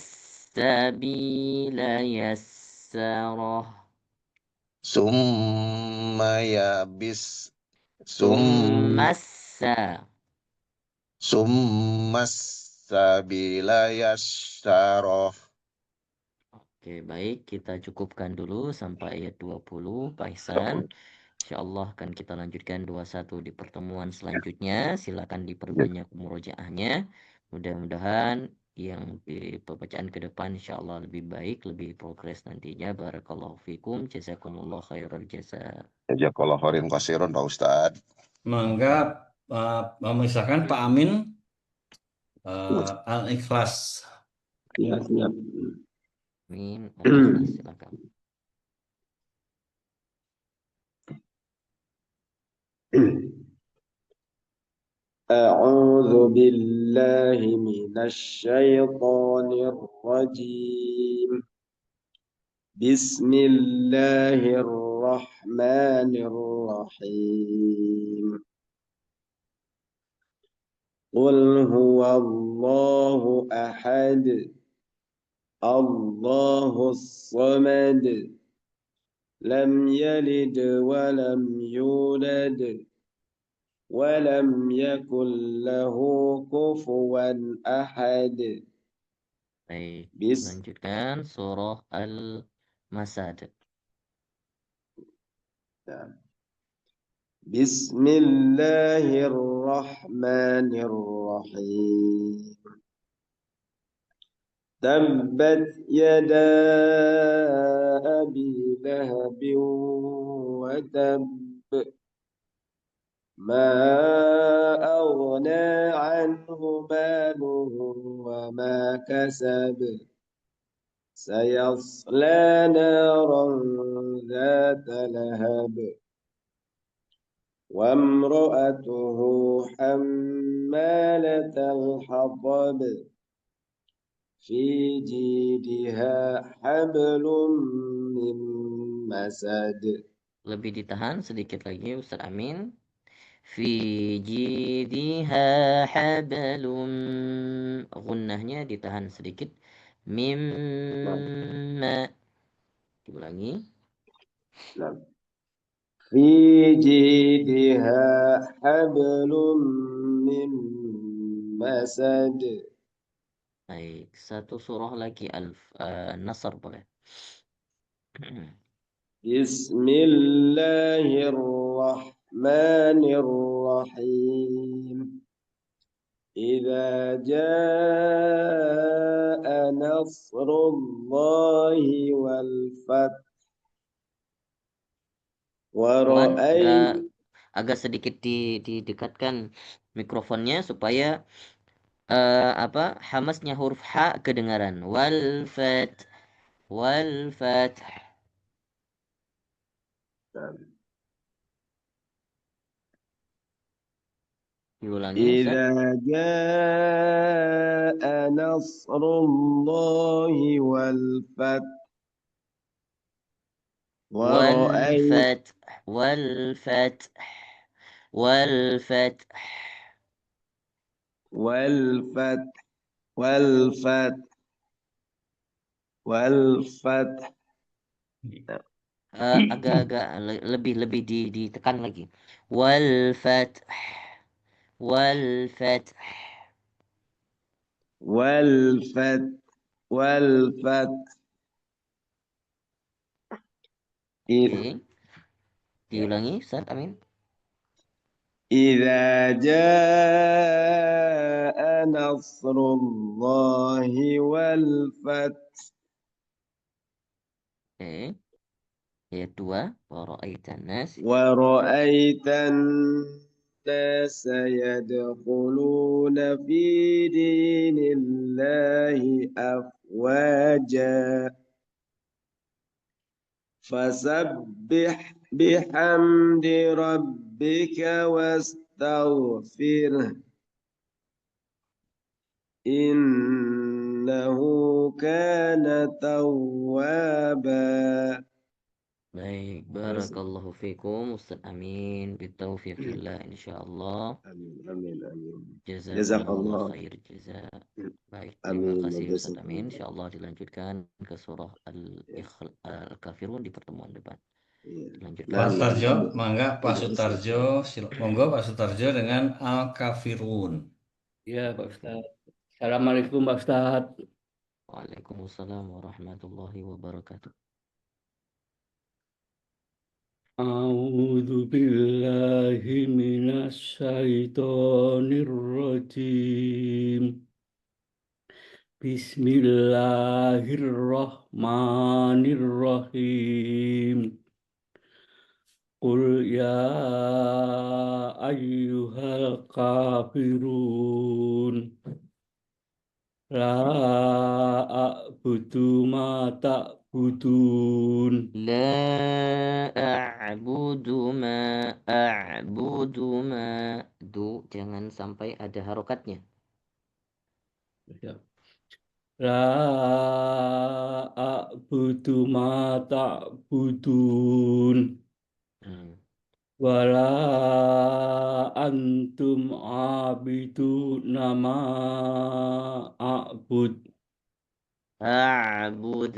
sabila yassarah. summa yabis Summa summa sabila yasarah. Oke, baik. Kita cukupkan dulu sampai ayat 20, Pak Ihsan. Insyaallah akan kita lanjutkan 21 di pertemuan selanjutnya. Silakan diperbanyak murojaahnya. Mudah-mudahan yang di pembacaan ke depan insyaallah lebih baik, lebih progres nantinya. Barakallahu fikum, jazakumullah khairal jasa. Jazakallah khairan katsiran Pak Ustadz. Mangga memisahkan Pak Amin Al-Ikhlas. Ya, siap. Amin. Al-Ikhlas, silakan. أعوذ بالله من الشيطان الرجيم بسم الله الرحمن الرحيم قل هو الله أحد الله الصمد لم يلد ولم يولد ولم يكن له كفوا أحد. Baik, Bis- lanjutkan surah Al-Masad. بسم الله الرحمن الرحيم تبت يدا أبي لهب وتب ما أغنى عنه ماله وما كسب سيصلى نارا ذات لهب وامرأته حمالة الحطب في جيدها حبل من مسد. Lebih ditahan sedikit lagi Ustaz Amin. Fi jidha hablum. Gunnahnya ditahan sedikit. Mimma. Diulangi. في جيدها حبل من مسد. Baik, satu surah lagi Nasr boleh. بسم الله الرحمن الرحيم إذا جاء نصر الله والفتح ورأيت agak sedikit didekatkan mikrofonnya supaya hamasnya huruf ha kedengaran. Wal fath. Diulangi Ustaz. إذا جاء نصر الله والفتح ورأيت والفتح agak-agak lebih ditekan lagi. Wal fath Oke. Diulangi Ustaz Amin. إذا جاء نصر الله والفتح. Oke. Ayat 2. ورأيت الناس يدخلون في دين الله أفواجا فسبح بحمد ربك واستغفره إنه كان توابا. Baik, barakallahu fikum Ustaz Amin bitaufiqillah insyaallah. Amin. Jazakallah khair jaza. Baik, terima Amin. kasih Ustaz Amin. Insyaallah dilanjutkan ke surah Al-Kafirun di pertemuan depan. Dilanjutkan. Pak Sutarjo, mangga Pak Sutarjo, monggo Pak Sutarjo dengan Al-Kafirun. Ya, Pak Ustadz. Assalamualaikum, Pak Ustadz. Waalaikumsalam warahmatullahi wabarakatuh. A'udzu billahi minasyaitonir rajim. Bismillahirrahmanirrahim. Qul ya ayyuhal kafirun. La a'budu ma ta'budun. La a'budu ma a'budu ma. Jangan sampai ada harokatnya. La a'budu ma ta'budun. Wala antum abidu nama a'bud. A'bud.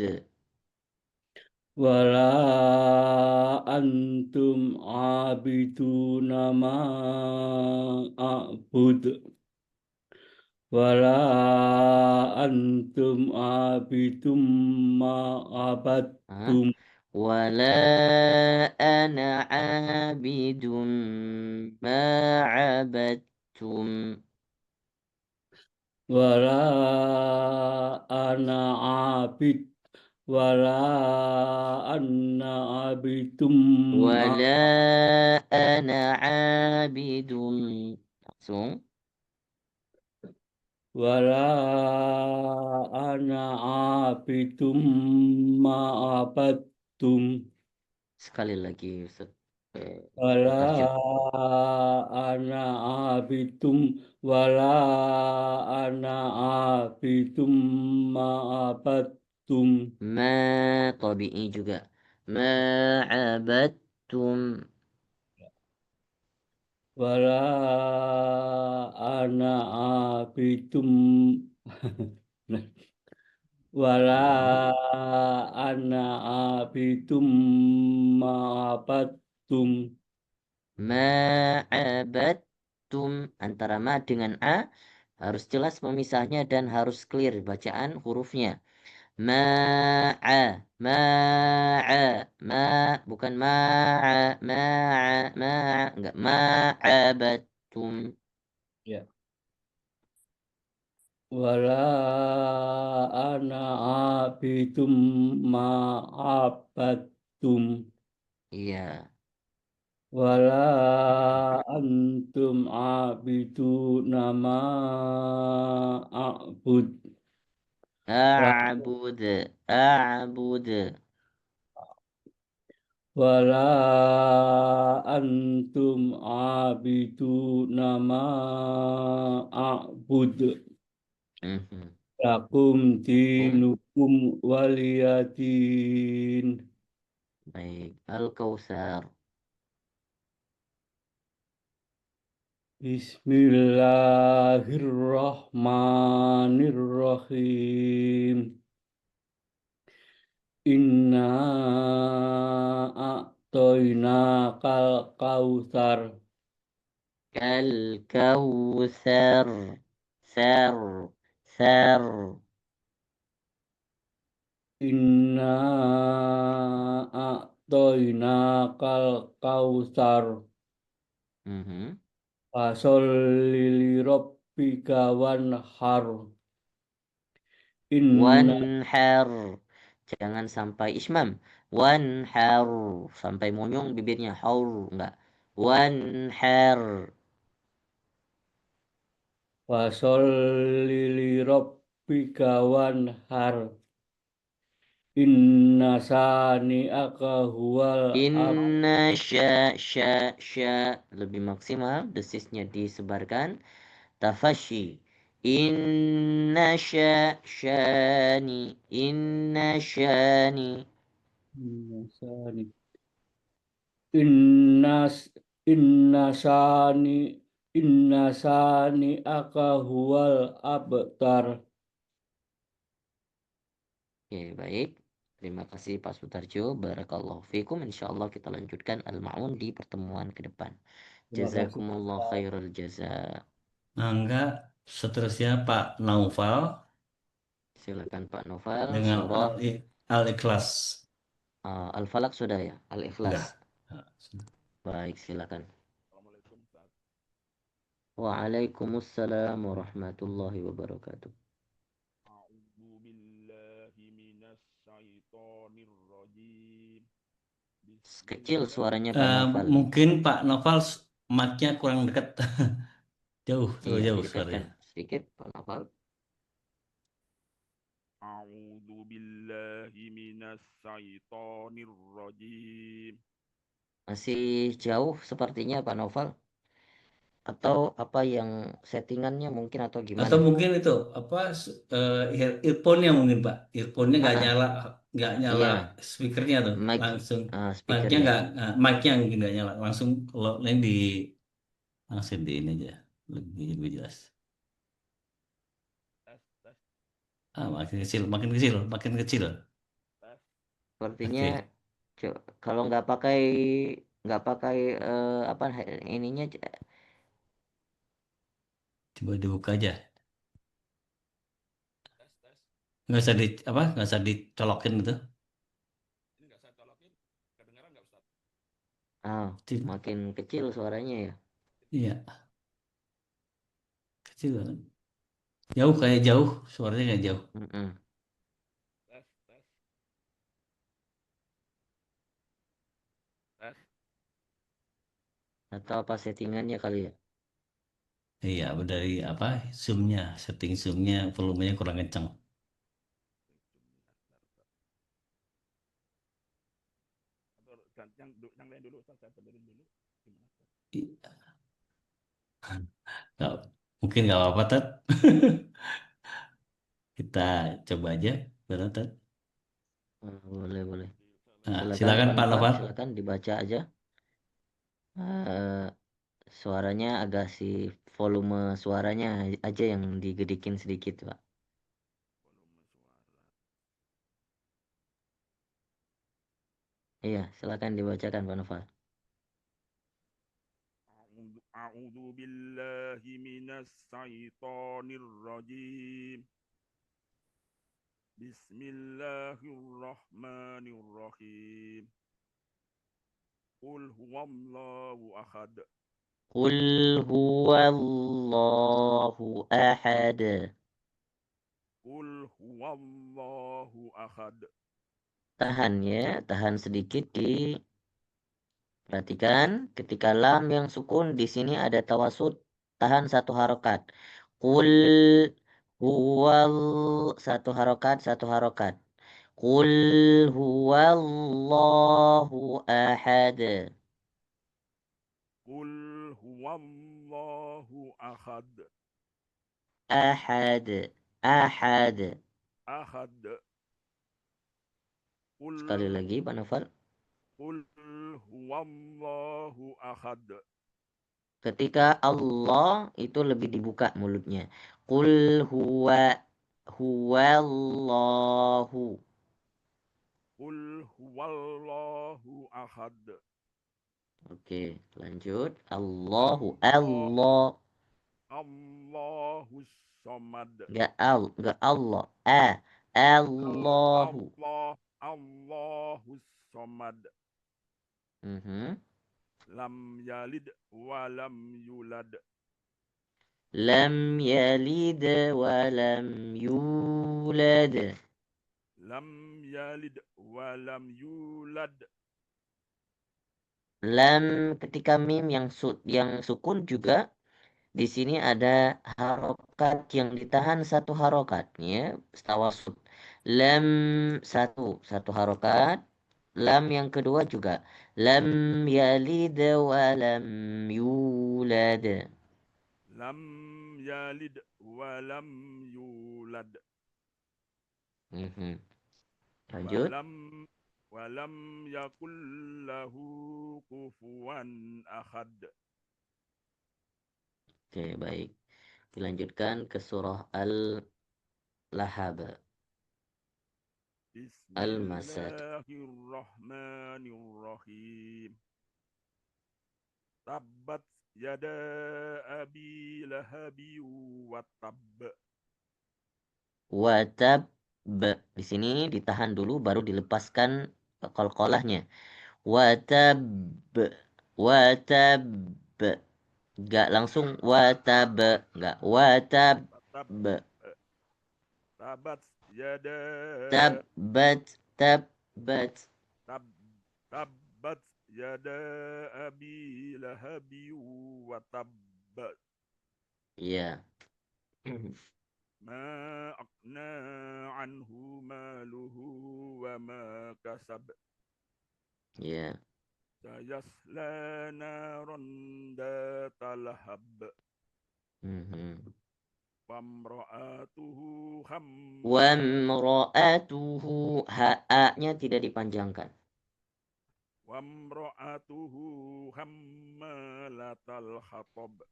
Wala antum abidu nama a'bud. Wala antum abidum ma'abadtum. Wala ana abidum ma'abadtum. Wala ana abid. Wala anna abidum Wala ana abidum. Langsung. Wala ana abidum ma'abadtum. Sekali lagi Ustaz. Wala Terjemah. ana abidum. Wala ana abidum ma'abadtum. Ma tabi'i juga. Ma'abadtum. Wala ana abidum. Wala ana abidum ma'abadtum. Ma'abadtum. Antara ma dengan a harus jelas pemisahnya dan harus clear bacaan hurufnya. Ma'a, ma'a, ma, bukan ma'a, ma'a, ma'a, enggak ma'abattum. Ya. Wala ana abidum ma'abadtum. Iya. Wala antum abidu nama a'bud. A'bud, a'bud. Wala antum abidu nama a'bud. Lakum dinukum waliyadin. Baik, Al-Kautsar. Bismillahirrahmanirrahim. Inna a'toinakal kautsar. Kal kautsar. Sar, sar. Inna a'toinakal kautsar. Fasholli lirabbika wanhar. Wanhar. Jangan sampai ismam. Wanhar. Sampai monyong bibirnya. Haur. Enggak. Wanhar. Fasholli lirabbika wanhar. Inna sani'aka huwal Inna sya. Lebih maksimal. Desisnya disebarkan. Tafashi. Inna syani. Inna syani. Inna sani'aka huwal abtar. Oke, baik. Terima kasih Pak Sutarjo. Barakallahu fikum. Insyaallah kita lanjutkan Al-Ma'un di pertemuan ke depan. Jazakumullah khairul jaza. Enggak, seterusnya Pak Naufal Silakan Pak Novel. dengan Surah Al-Ikhlas. Al-Falaq sudah ya? Udah. Al-Ikhlas. Baik, silakan. Assalamualaikum Ustaz. Waalaikumsalam warahmatullahi wabarakatuh. A'udzu billahi minas syaitonir rajim. Kecil suaranya Pak Eh, Noval. mungkin Pak Noval mic-nya kurang dekat. Jauh, terlalu Iya, jauh didekatkan suaranya. sedikit Pak Noval. A'udzu billahi minas syaitonir rajim. Masih jauh sepertinya Pak Noval. Atau apa yang settingannya mungkin atau gimana? Atau mungkin itu apa earphone-nya mungkin Pak. Earphone-nya nggak Ah, nyala iya, speakernya tuh mic, langsung. Mic-nya speakernya. nggak mic-nya mungkin nggak nyala langsung. Kalau lain langsung di ini aja lebih jelas. Tes, tes, Makin kecil. tes. Sepertinya Oke. kalau nggak pakai apa ininya Coba dibuka aja. Tes, tes. Nggak usah dicolokin gitu. Ini nggak saya colokin. Kedengaran nggak Ustaz? makin kecil suaranya ya. Iya, kecil banget. Jauh kayak jauh, suaranya kayak jauh. Tes, tes. Tes. Atau apa settingannya kali ya? Iya, dari apa setting zoomnya volumenya kurang kencang. Yang lain dulu Ustaz, saya benerin dulu. Gimana Ustaz? Nggak, mungkin nggak apa-apa Tat. Kita coba aja, benar Tat. Boleh. Silakan Pak Noval. Silakan dibaca aja. Suaranya agak volume suaranya aja yang digedikin sedikit, Pak. Volume suara. Iya, silakan dibacakan Pak Noval. A'udzu billahi minas syaitonir rajim. Bismillahirrahmanirrahim. Qul huwallahu ahad. Qul huwallahu ahad. Qul huwallahu ahad. Tahan ya, tahan sedikit perhatikan ketika lam yang sukun di sini ada tawasud, tahan satu harokat. Qul huwal satu harokat. Qul huwallahu ahad. Qul huwallahu ahad. Ahad. Ahad. Sekali lagi Pak Noval. Qul huwallahu ahad. Ketika Allah itu lebih dibuka mulutnya. Qul huwallahu. Qul huwallahu ahad. Oke, lanjut. Allah. Allahus somad. Enggak Allah. Allahu. Allahus somad. Lam yalid wa lam yulad. Lam yalid wa lam yulad. Lam yalid wa lam yulad. Lam ketika mim yang sukun juga di sini ada harokat yang ditahan satu harokatnya tawasud. Lam satu harokat. Lam yang kedua juga lam yalid wa lam yulad. Lam yalid wa lam yulad. Lanjut. Walam yakul lahu kufuwan ahad. Oke, baik. Dilanjutkan ke surah Al-Lahab. Al-Masad. Bismillahirrahmanirrahim. Tabbat yada abi lahabi wa tab. Watab. Di sini ditahan dulu baru dilepaskan qalqalahnya. Watab. Watab. Enggak langsung watab. Enggak watab. Tabat yada. Tabbat. Tabbat. Tabbat yada abi lahabi wa tab. Iya. Ma aqna anhu maluhu wa ma kasab. Iya. Sayasla naran data lahab. Wamra'atuhu Wamra'atuhu. Ha-nya tidak dipanjangkan. Wamra'atuhu hammalatal hatab.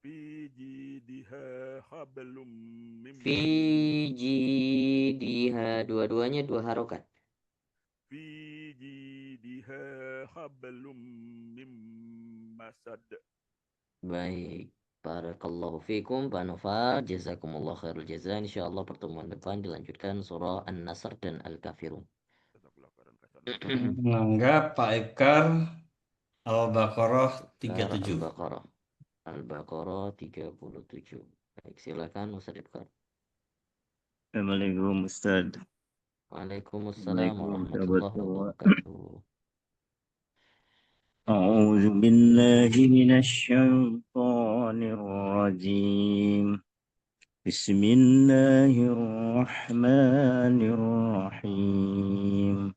Fi jidiha hablum mim. Fi jidiha. Dua-duanya dua harokat. Fi jidiha hablum mim masad. Baik. Barakallahu fikum Pak Nofal. Jazakumullah khairul jazaa. InsyaAllah pertemuan depan dilanjutkan surah An-Nasr dan Al-Kafirun. Menganggap Pak Ikar Al-Baqarah 37. Al-Baqarah. Al-Baqarah 37. Baik, silakan Ustaz Ibkar. Assalamualaikum Ustaz. Waalaikumsalam warahmatullahi Waalaikumsalam. wabarakatuh. أعوذ بالله من الشيطان الرجيم. بسم الله الرحمن الرحيم.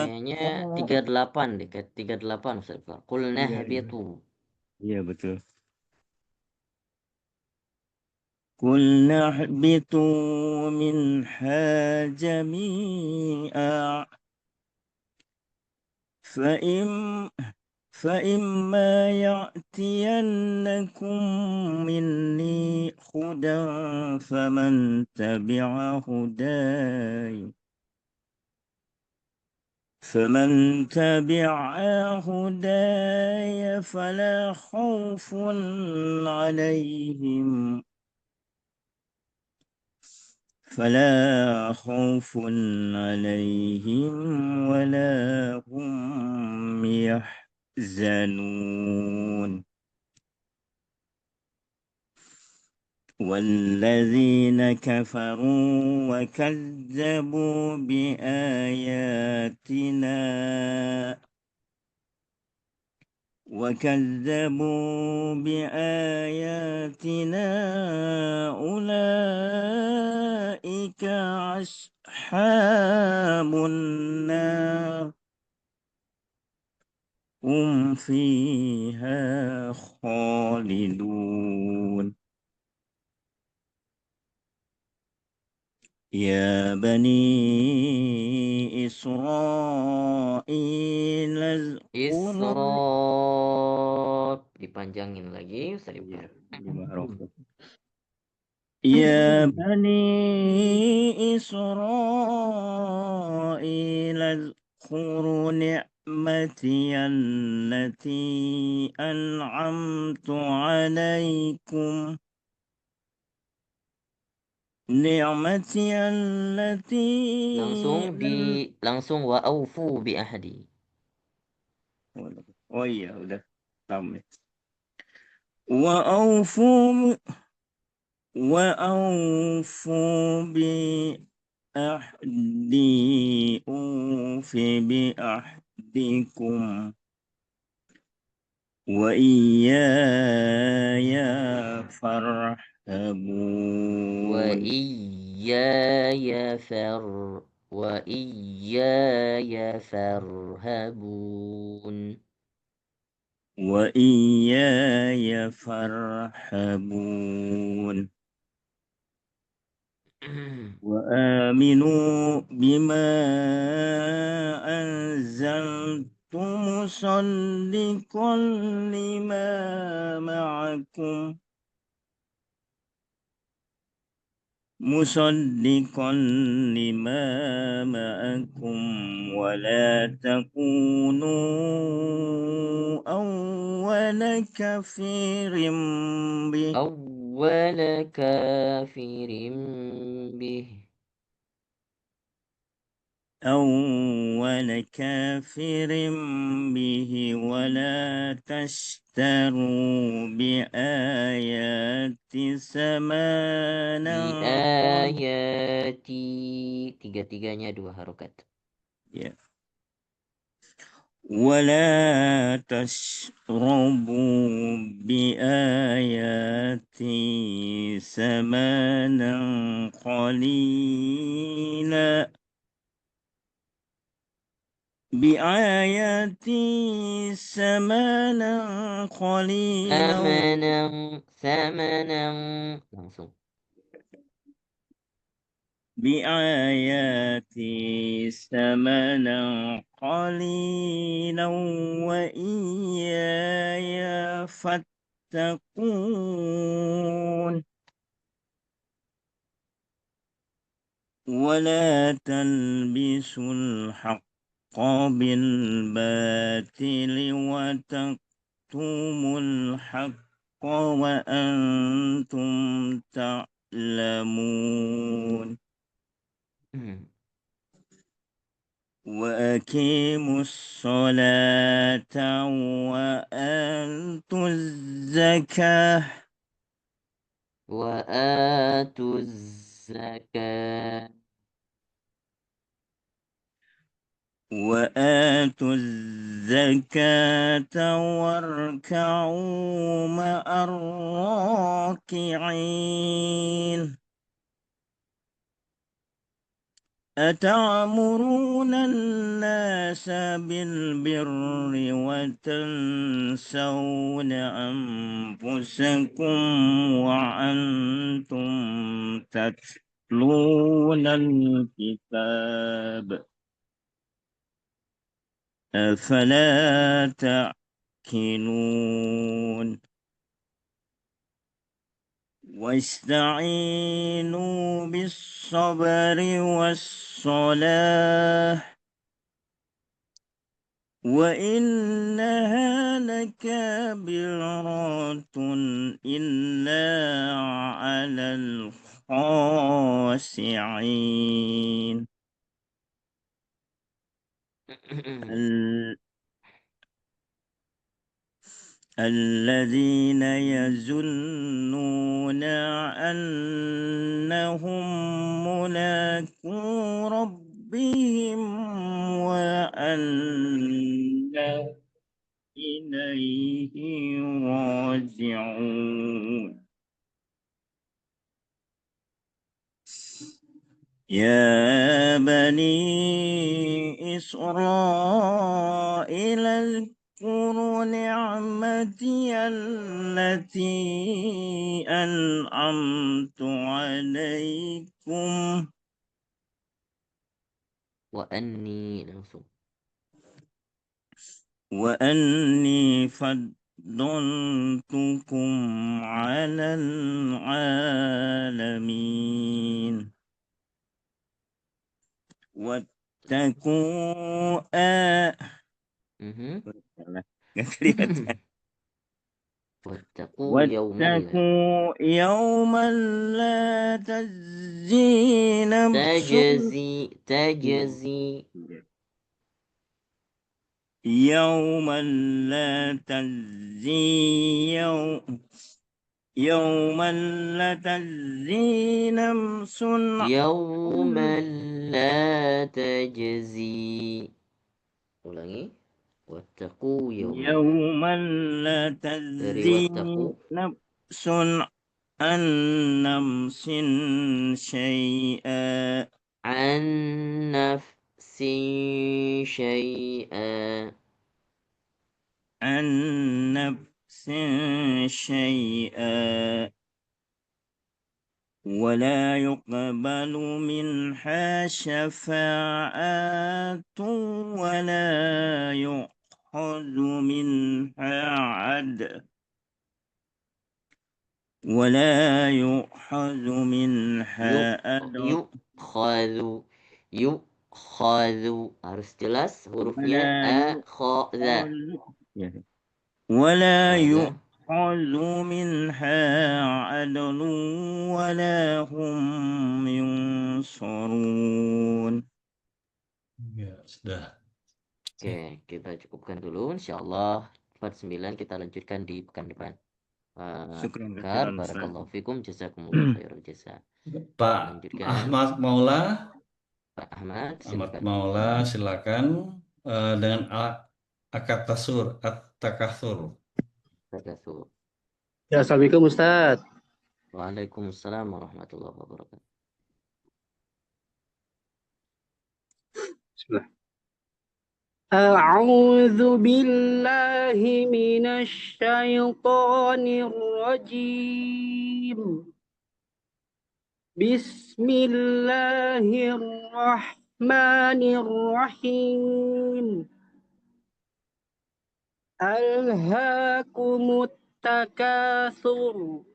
Kayaknya 38 deh, 38 Ustaz Ibkar. Qul nahbitu. Iya betul. قلنا اهبطوا منها جميعا فإما يأتينكم مني هدى فمن تبع هداي فلا خوف عليهم ولا هم يحزنون. والذين كفروا وكذبوا بآياتنا أولئك أصحاب النار هم فيها خالدون. يا بني إسرائيل dipanjangin lagi Ustaz Ibkar. يا بني إسرائيل اذكروا نعمتي التي أنعمت عليكم langsung wa aufu bi ahdi. Oh iya udah tamat. وأوفوا بأحدي أوف بأحدكم وإياي فارهبون. وآمنوا بما أنزلت مصدقا لما معكم ولا تكونوا أول كافر به أول كافر به ولا تشتروا بآياتي ثمنا Biayati. Tiga-tiganya 2 harokat. Ya. ولا تشربوا بآياتي ثمنا قليلا بآياتي ثمنا قليلا Thamanan. Langsung. بآياتي ثمنا قليلا وإياي فاتقون ولا تلبسوا الحق بالباطل وتكتموا الحق وأنتم تعلمون وأقيموا الصلاة وآتوا الزكاة وآتوا الزكاة. وآتوا الزكاة واركعوا مع الراكعين أتأمرون الناس بالبر وتنسون أنفسكم وأنتم تتلون الكتاب أفلا تعقلون واستعينوا بالصبر والصلاة وإنها لكبيرة إلا على الخاشعين الذين يظنون أنهم ملاقو ربهم وأنهم إليه راجعون يا بني إسرائيل اذكروا نعمتي التي أنعمت عليكم وأني langsung. وأني فضلتكم على العالمين واتقوا nggak kelihatan. واتقوا يوما لا تجزي نفس تجزي يوما لا تجزي يوما لا تجزي نفس يوما لا تجزي. Ulangi. واتقوا يوما لا تجزي نفس عن نفس شيئا عن نفس شيئا عن نفس شيئا ولا يقبل منها شفاعة ولا يؤخذ منها عدل ولا يؤخذ منها عدل يؤخذ harus jelas hurufnya akhadha ولا يؤخذ منها عدل ولا هم ينصرون Ya, sudah. Oke, kita cukupkan dulu. Insyaallah part 9 kita lanjutkan di pekan depan. Syukran Kar, kasiran Ustaz. barakallahu fikum, jazakumullah khairal jazaa. Pak Lanjutkan. Ahmad Maula, Pak Ahmad, Ahmad silakan. Maula, silakan dengan akatasur, at-takatsur. Takatsur. Ya, Assalamualaikum Ustaz. Waalaikumsalam warahmatullahi wabarakatuh. Bismillah. A'udzu billahi minasy syaithanir rajim. Bismillahirrahmanirrahim. Alhaakumut takatsur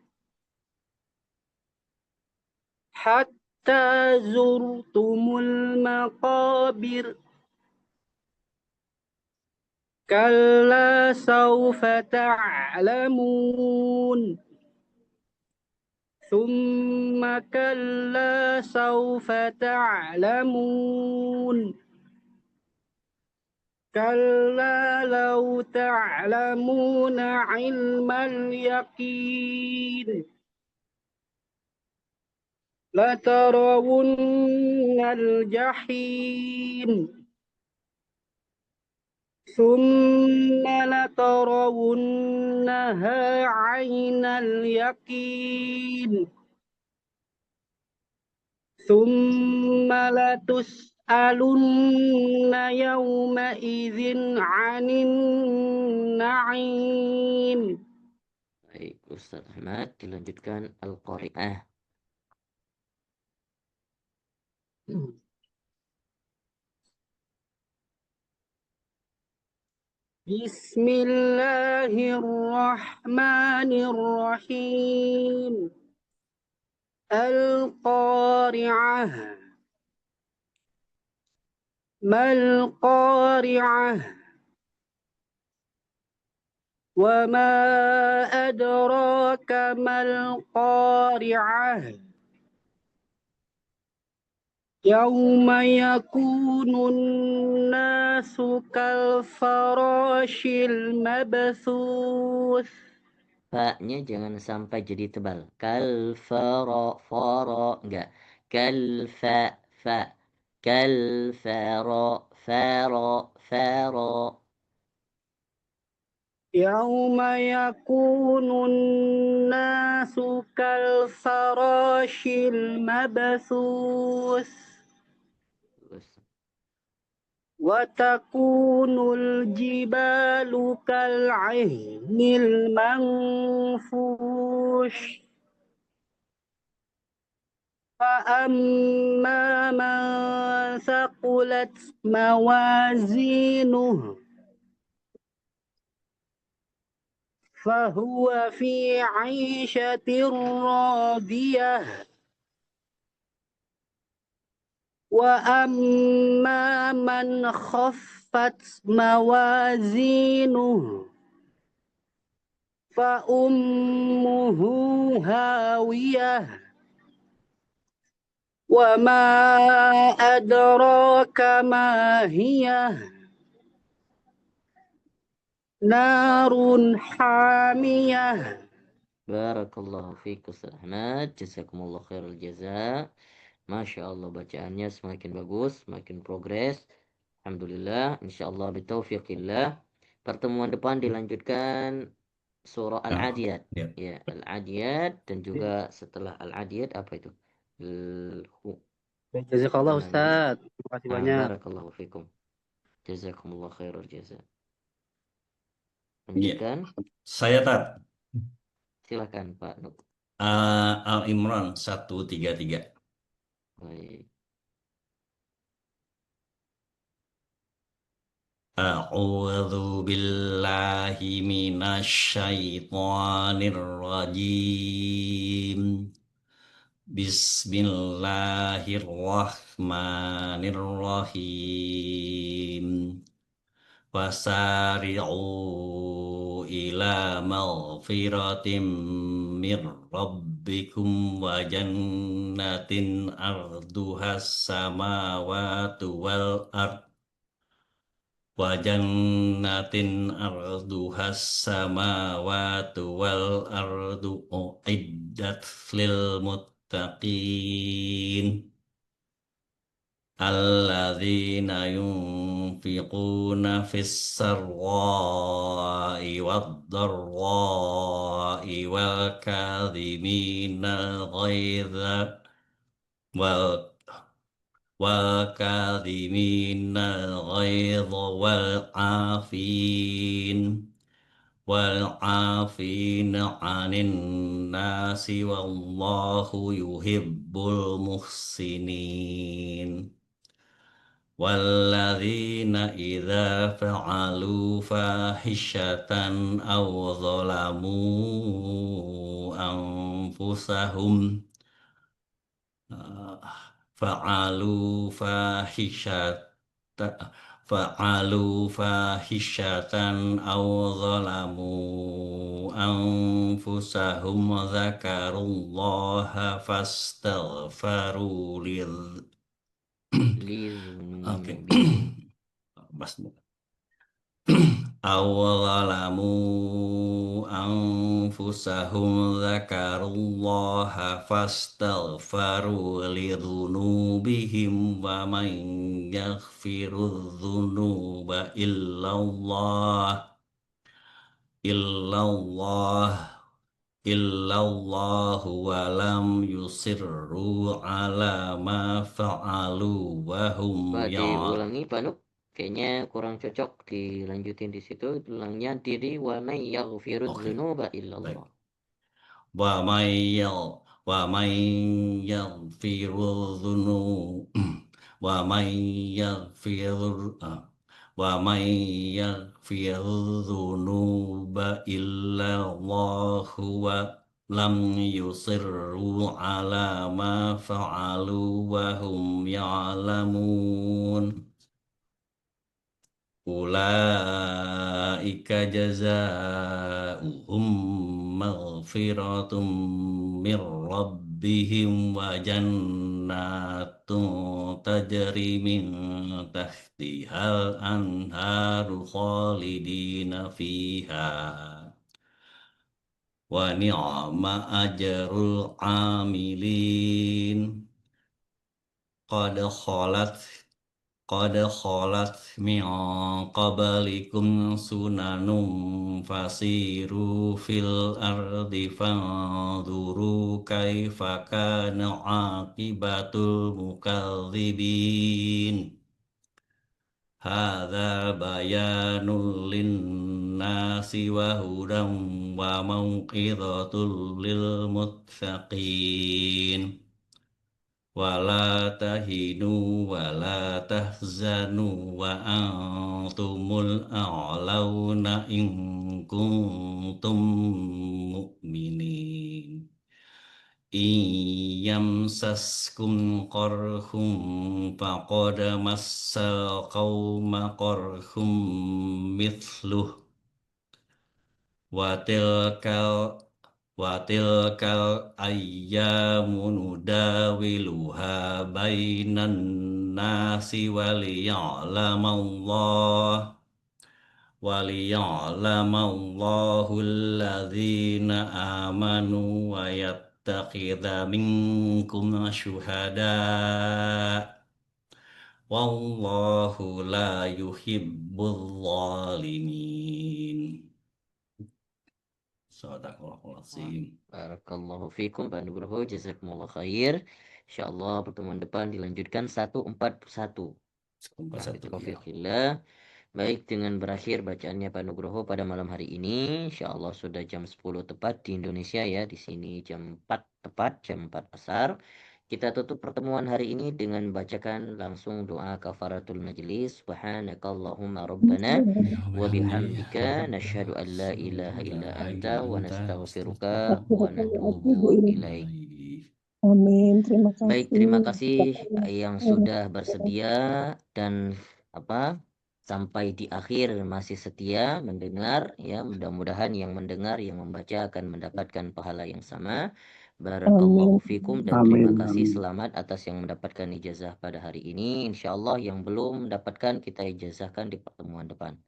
hatta zurtumul maqabir. Kalla sawfa ta'lamun. Thumma kalla sawfa ta'lamun. Kalla law ta'lamuna 'ilmal yaqin. Latarawunnal jahim. ثم لترونها عين اليقين ثم لتسألن يومئذ عن النعيم. Baik, Ustaz Ahmad, dilanjutkan Al-Qari'ah. Bismillahirrahmanirrahim. Al-Qari'ah. Mal Qari'ah. Wa ma adraka mal Qari'ah. Yauma yakunun nasu kal farashil mabthuth. Fa-nya jangan sampai jadi tebal. Kal fara, enggak. Kal fa, kal fara. Yauma yakunun nasu kal farashil mabthuth. Wa takunul jibalu kal'ihnil manfush. Fa amma man thaqulat mawazinuhu fahuwa fi 'ishatir radiyah. Wa amma man khaffat mawazinuhu fa ummuhu hawiyah. Wa ma adraka ma hiyah. Narun hamiyah. Barakallahu fiik Ustaz Ahmad, jazakumullah khairal jazaa. Masya Allah, bacaannya semakin bagus, semakin progres. Alhamdulillah, insyaallah bitaufiqillah. Pertemuan depan dilanjutkan surah Al-Adiyat. Ya, Al-Adiyat, dan juga setelah Al-Adiyat apa itu? Jazakallah Ustaz. Terima kasih banyak. Barakallahu fikum. Jazakumullah khairal jazaa. Lanjutkan. Saya Tat. Silakan Pak Nuk. Al-Imran 133. Baik. A'udzu billahi minasyaitonir rajim. Bismillahirrahmanirrahim. Wasari'u ila maghfiratin mir rabbikum wa jannatin arduhas samawati wal ard wa jannatin arduhas samawati wal ardu uiddat lil muttaqin alladzina yunfiquna fis sarra'i wad dharra'i wal kadhimina ghaidha والكاظمين الغيظ والعافين عن الناس والله يحب المحسنين والذين إذا فعلوا فاحشة أو ظلموا أنفسهم fa'alu fahishatan aw zalamu anfusahum dzakarullaha fastaghfaru Oke. Awalamu anfusahum dzakarullaha fastaghfaru lidhunubihim wa man yaghfiru dzunuba illallahu wa lam yusirru ala ma fa'alu wa hum Pak, diulangi Pak Nuk. Kayaknya kurang cocok dilanjutin di situ. Ulangnya diri wa may yaghfirudz dzunuba illallah. wa may yaghfiru dzunub wa may yaghfiru dzunuba illallahu wa lam yusirru ala ma fa'alu wa hum ya'lamun Ulaika jazaa'uhum maghfiratum mir rabbihim wa jannatun tajri min tahtihal anharu khalidina fiha wa ni'ma ajrul amilin qad khalat min qablikum sunanum fasiru fil ardi fanzuru kaifa kana aqibatul mukadzibin hadza bayanul linnasi wa hudan wa mau'izatul lil muttaqin wala tahinu wala tahzanu wa antumul a'launa in kuntum mu'minin yamsaskum qarhum faqad massal qauma qarhum mithluh wa tilkal ayyamu nudawiluha bainan nasi waliya'lamallahu alladhina amanu wa yattakhidha minkum syuhada wallahu la yuhibbul zalimin. Sadaqallahul Barakallahu fikum Pak Nugroho, jazakumullah khair. Insyaallah pertemuan depan dilanjutkan 141. Baik, dengan berakhir bacaannya Pak Nugroho pada malam hari ini, insyaallah sudah jam 10 tepat di Indonesia ya. Di sini jam 4 tepat, jam 4 asar. Kita tutup pertemuan hari ini dengan bacakan langsung doa kafaratul majlis. Subhanakallahumma rabbana wa bihamdika nasyhadu an la ilaha illa anta wa nastaghfiruka wa natubu ilaik. Amin. Terima kasih. Baik, terima kasih yang sudah bersedia dan sampai di akhir masih setia mendengar ya. Mudah-mudahan yang mendengar, yang membaca akan mendapatkan pahala yang sama. Barakallahu Amin. fikum dan terima Amin. kasih Amin. selamat atas yang mendapatkan ijazah pada hari ini. Insyaallah yang belum mendapatkan kita ijazahkan di pertemuan depan.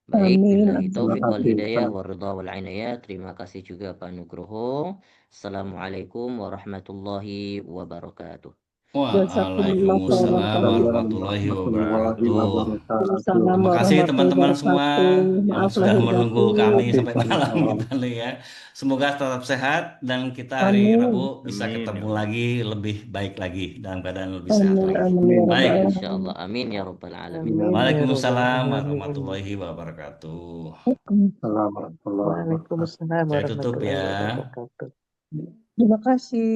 Baik, Amin. billahi Terima taufiq wal kasih. hidayah wa ridha wal inayah. Terima kasih juga Pak Nugroho. Assalamualaikum warahmatullahi wabarakatuh. Jazakumullah khairan. Waalaikumsalam warahmatullahi Warahmatullahi wabarakatuh. wabarakatuh. Terima kasih Warahmatullahi teman-teman semua wabarakatuh. yang Maaf sudah lahir menunggu batin. kami sampai Waalaikumsalam. malam kita nih ya. Semoga tetap sehat dan kita hari Amin. Rabu bisa Amin, ya ketemu Allah. lagi lebih baik lagi dalam keadaan lebih sehat Amin. lagi. Amin ya Baik. rabbal Insyaallah. Amin ya rabbal alamin. Amin ya rabbal Waalaikumsalam alamin. warahmatullahi wabarakatuh. Assalamualaikum warahmatullahi wabarakatuh. Waalaikumsalam Saya tutup warahmatullahi ya. wabarakatuh. Terima kasih.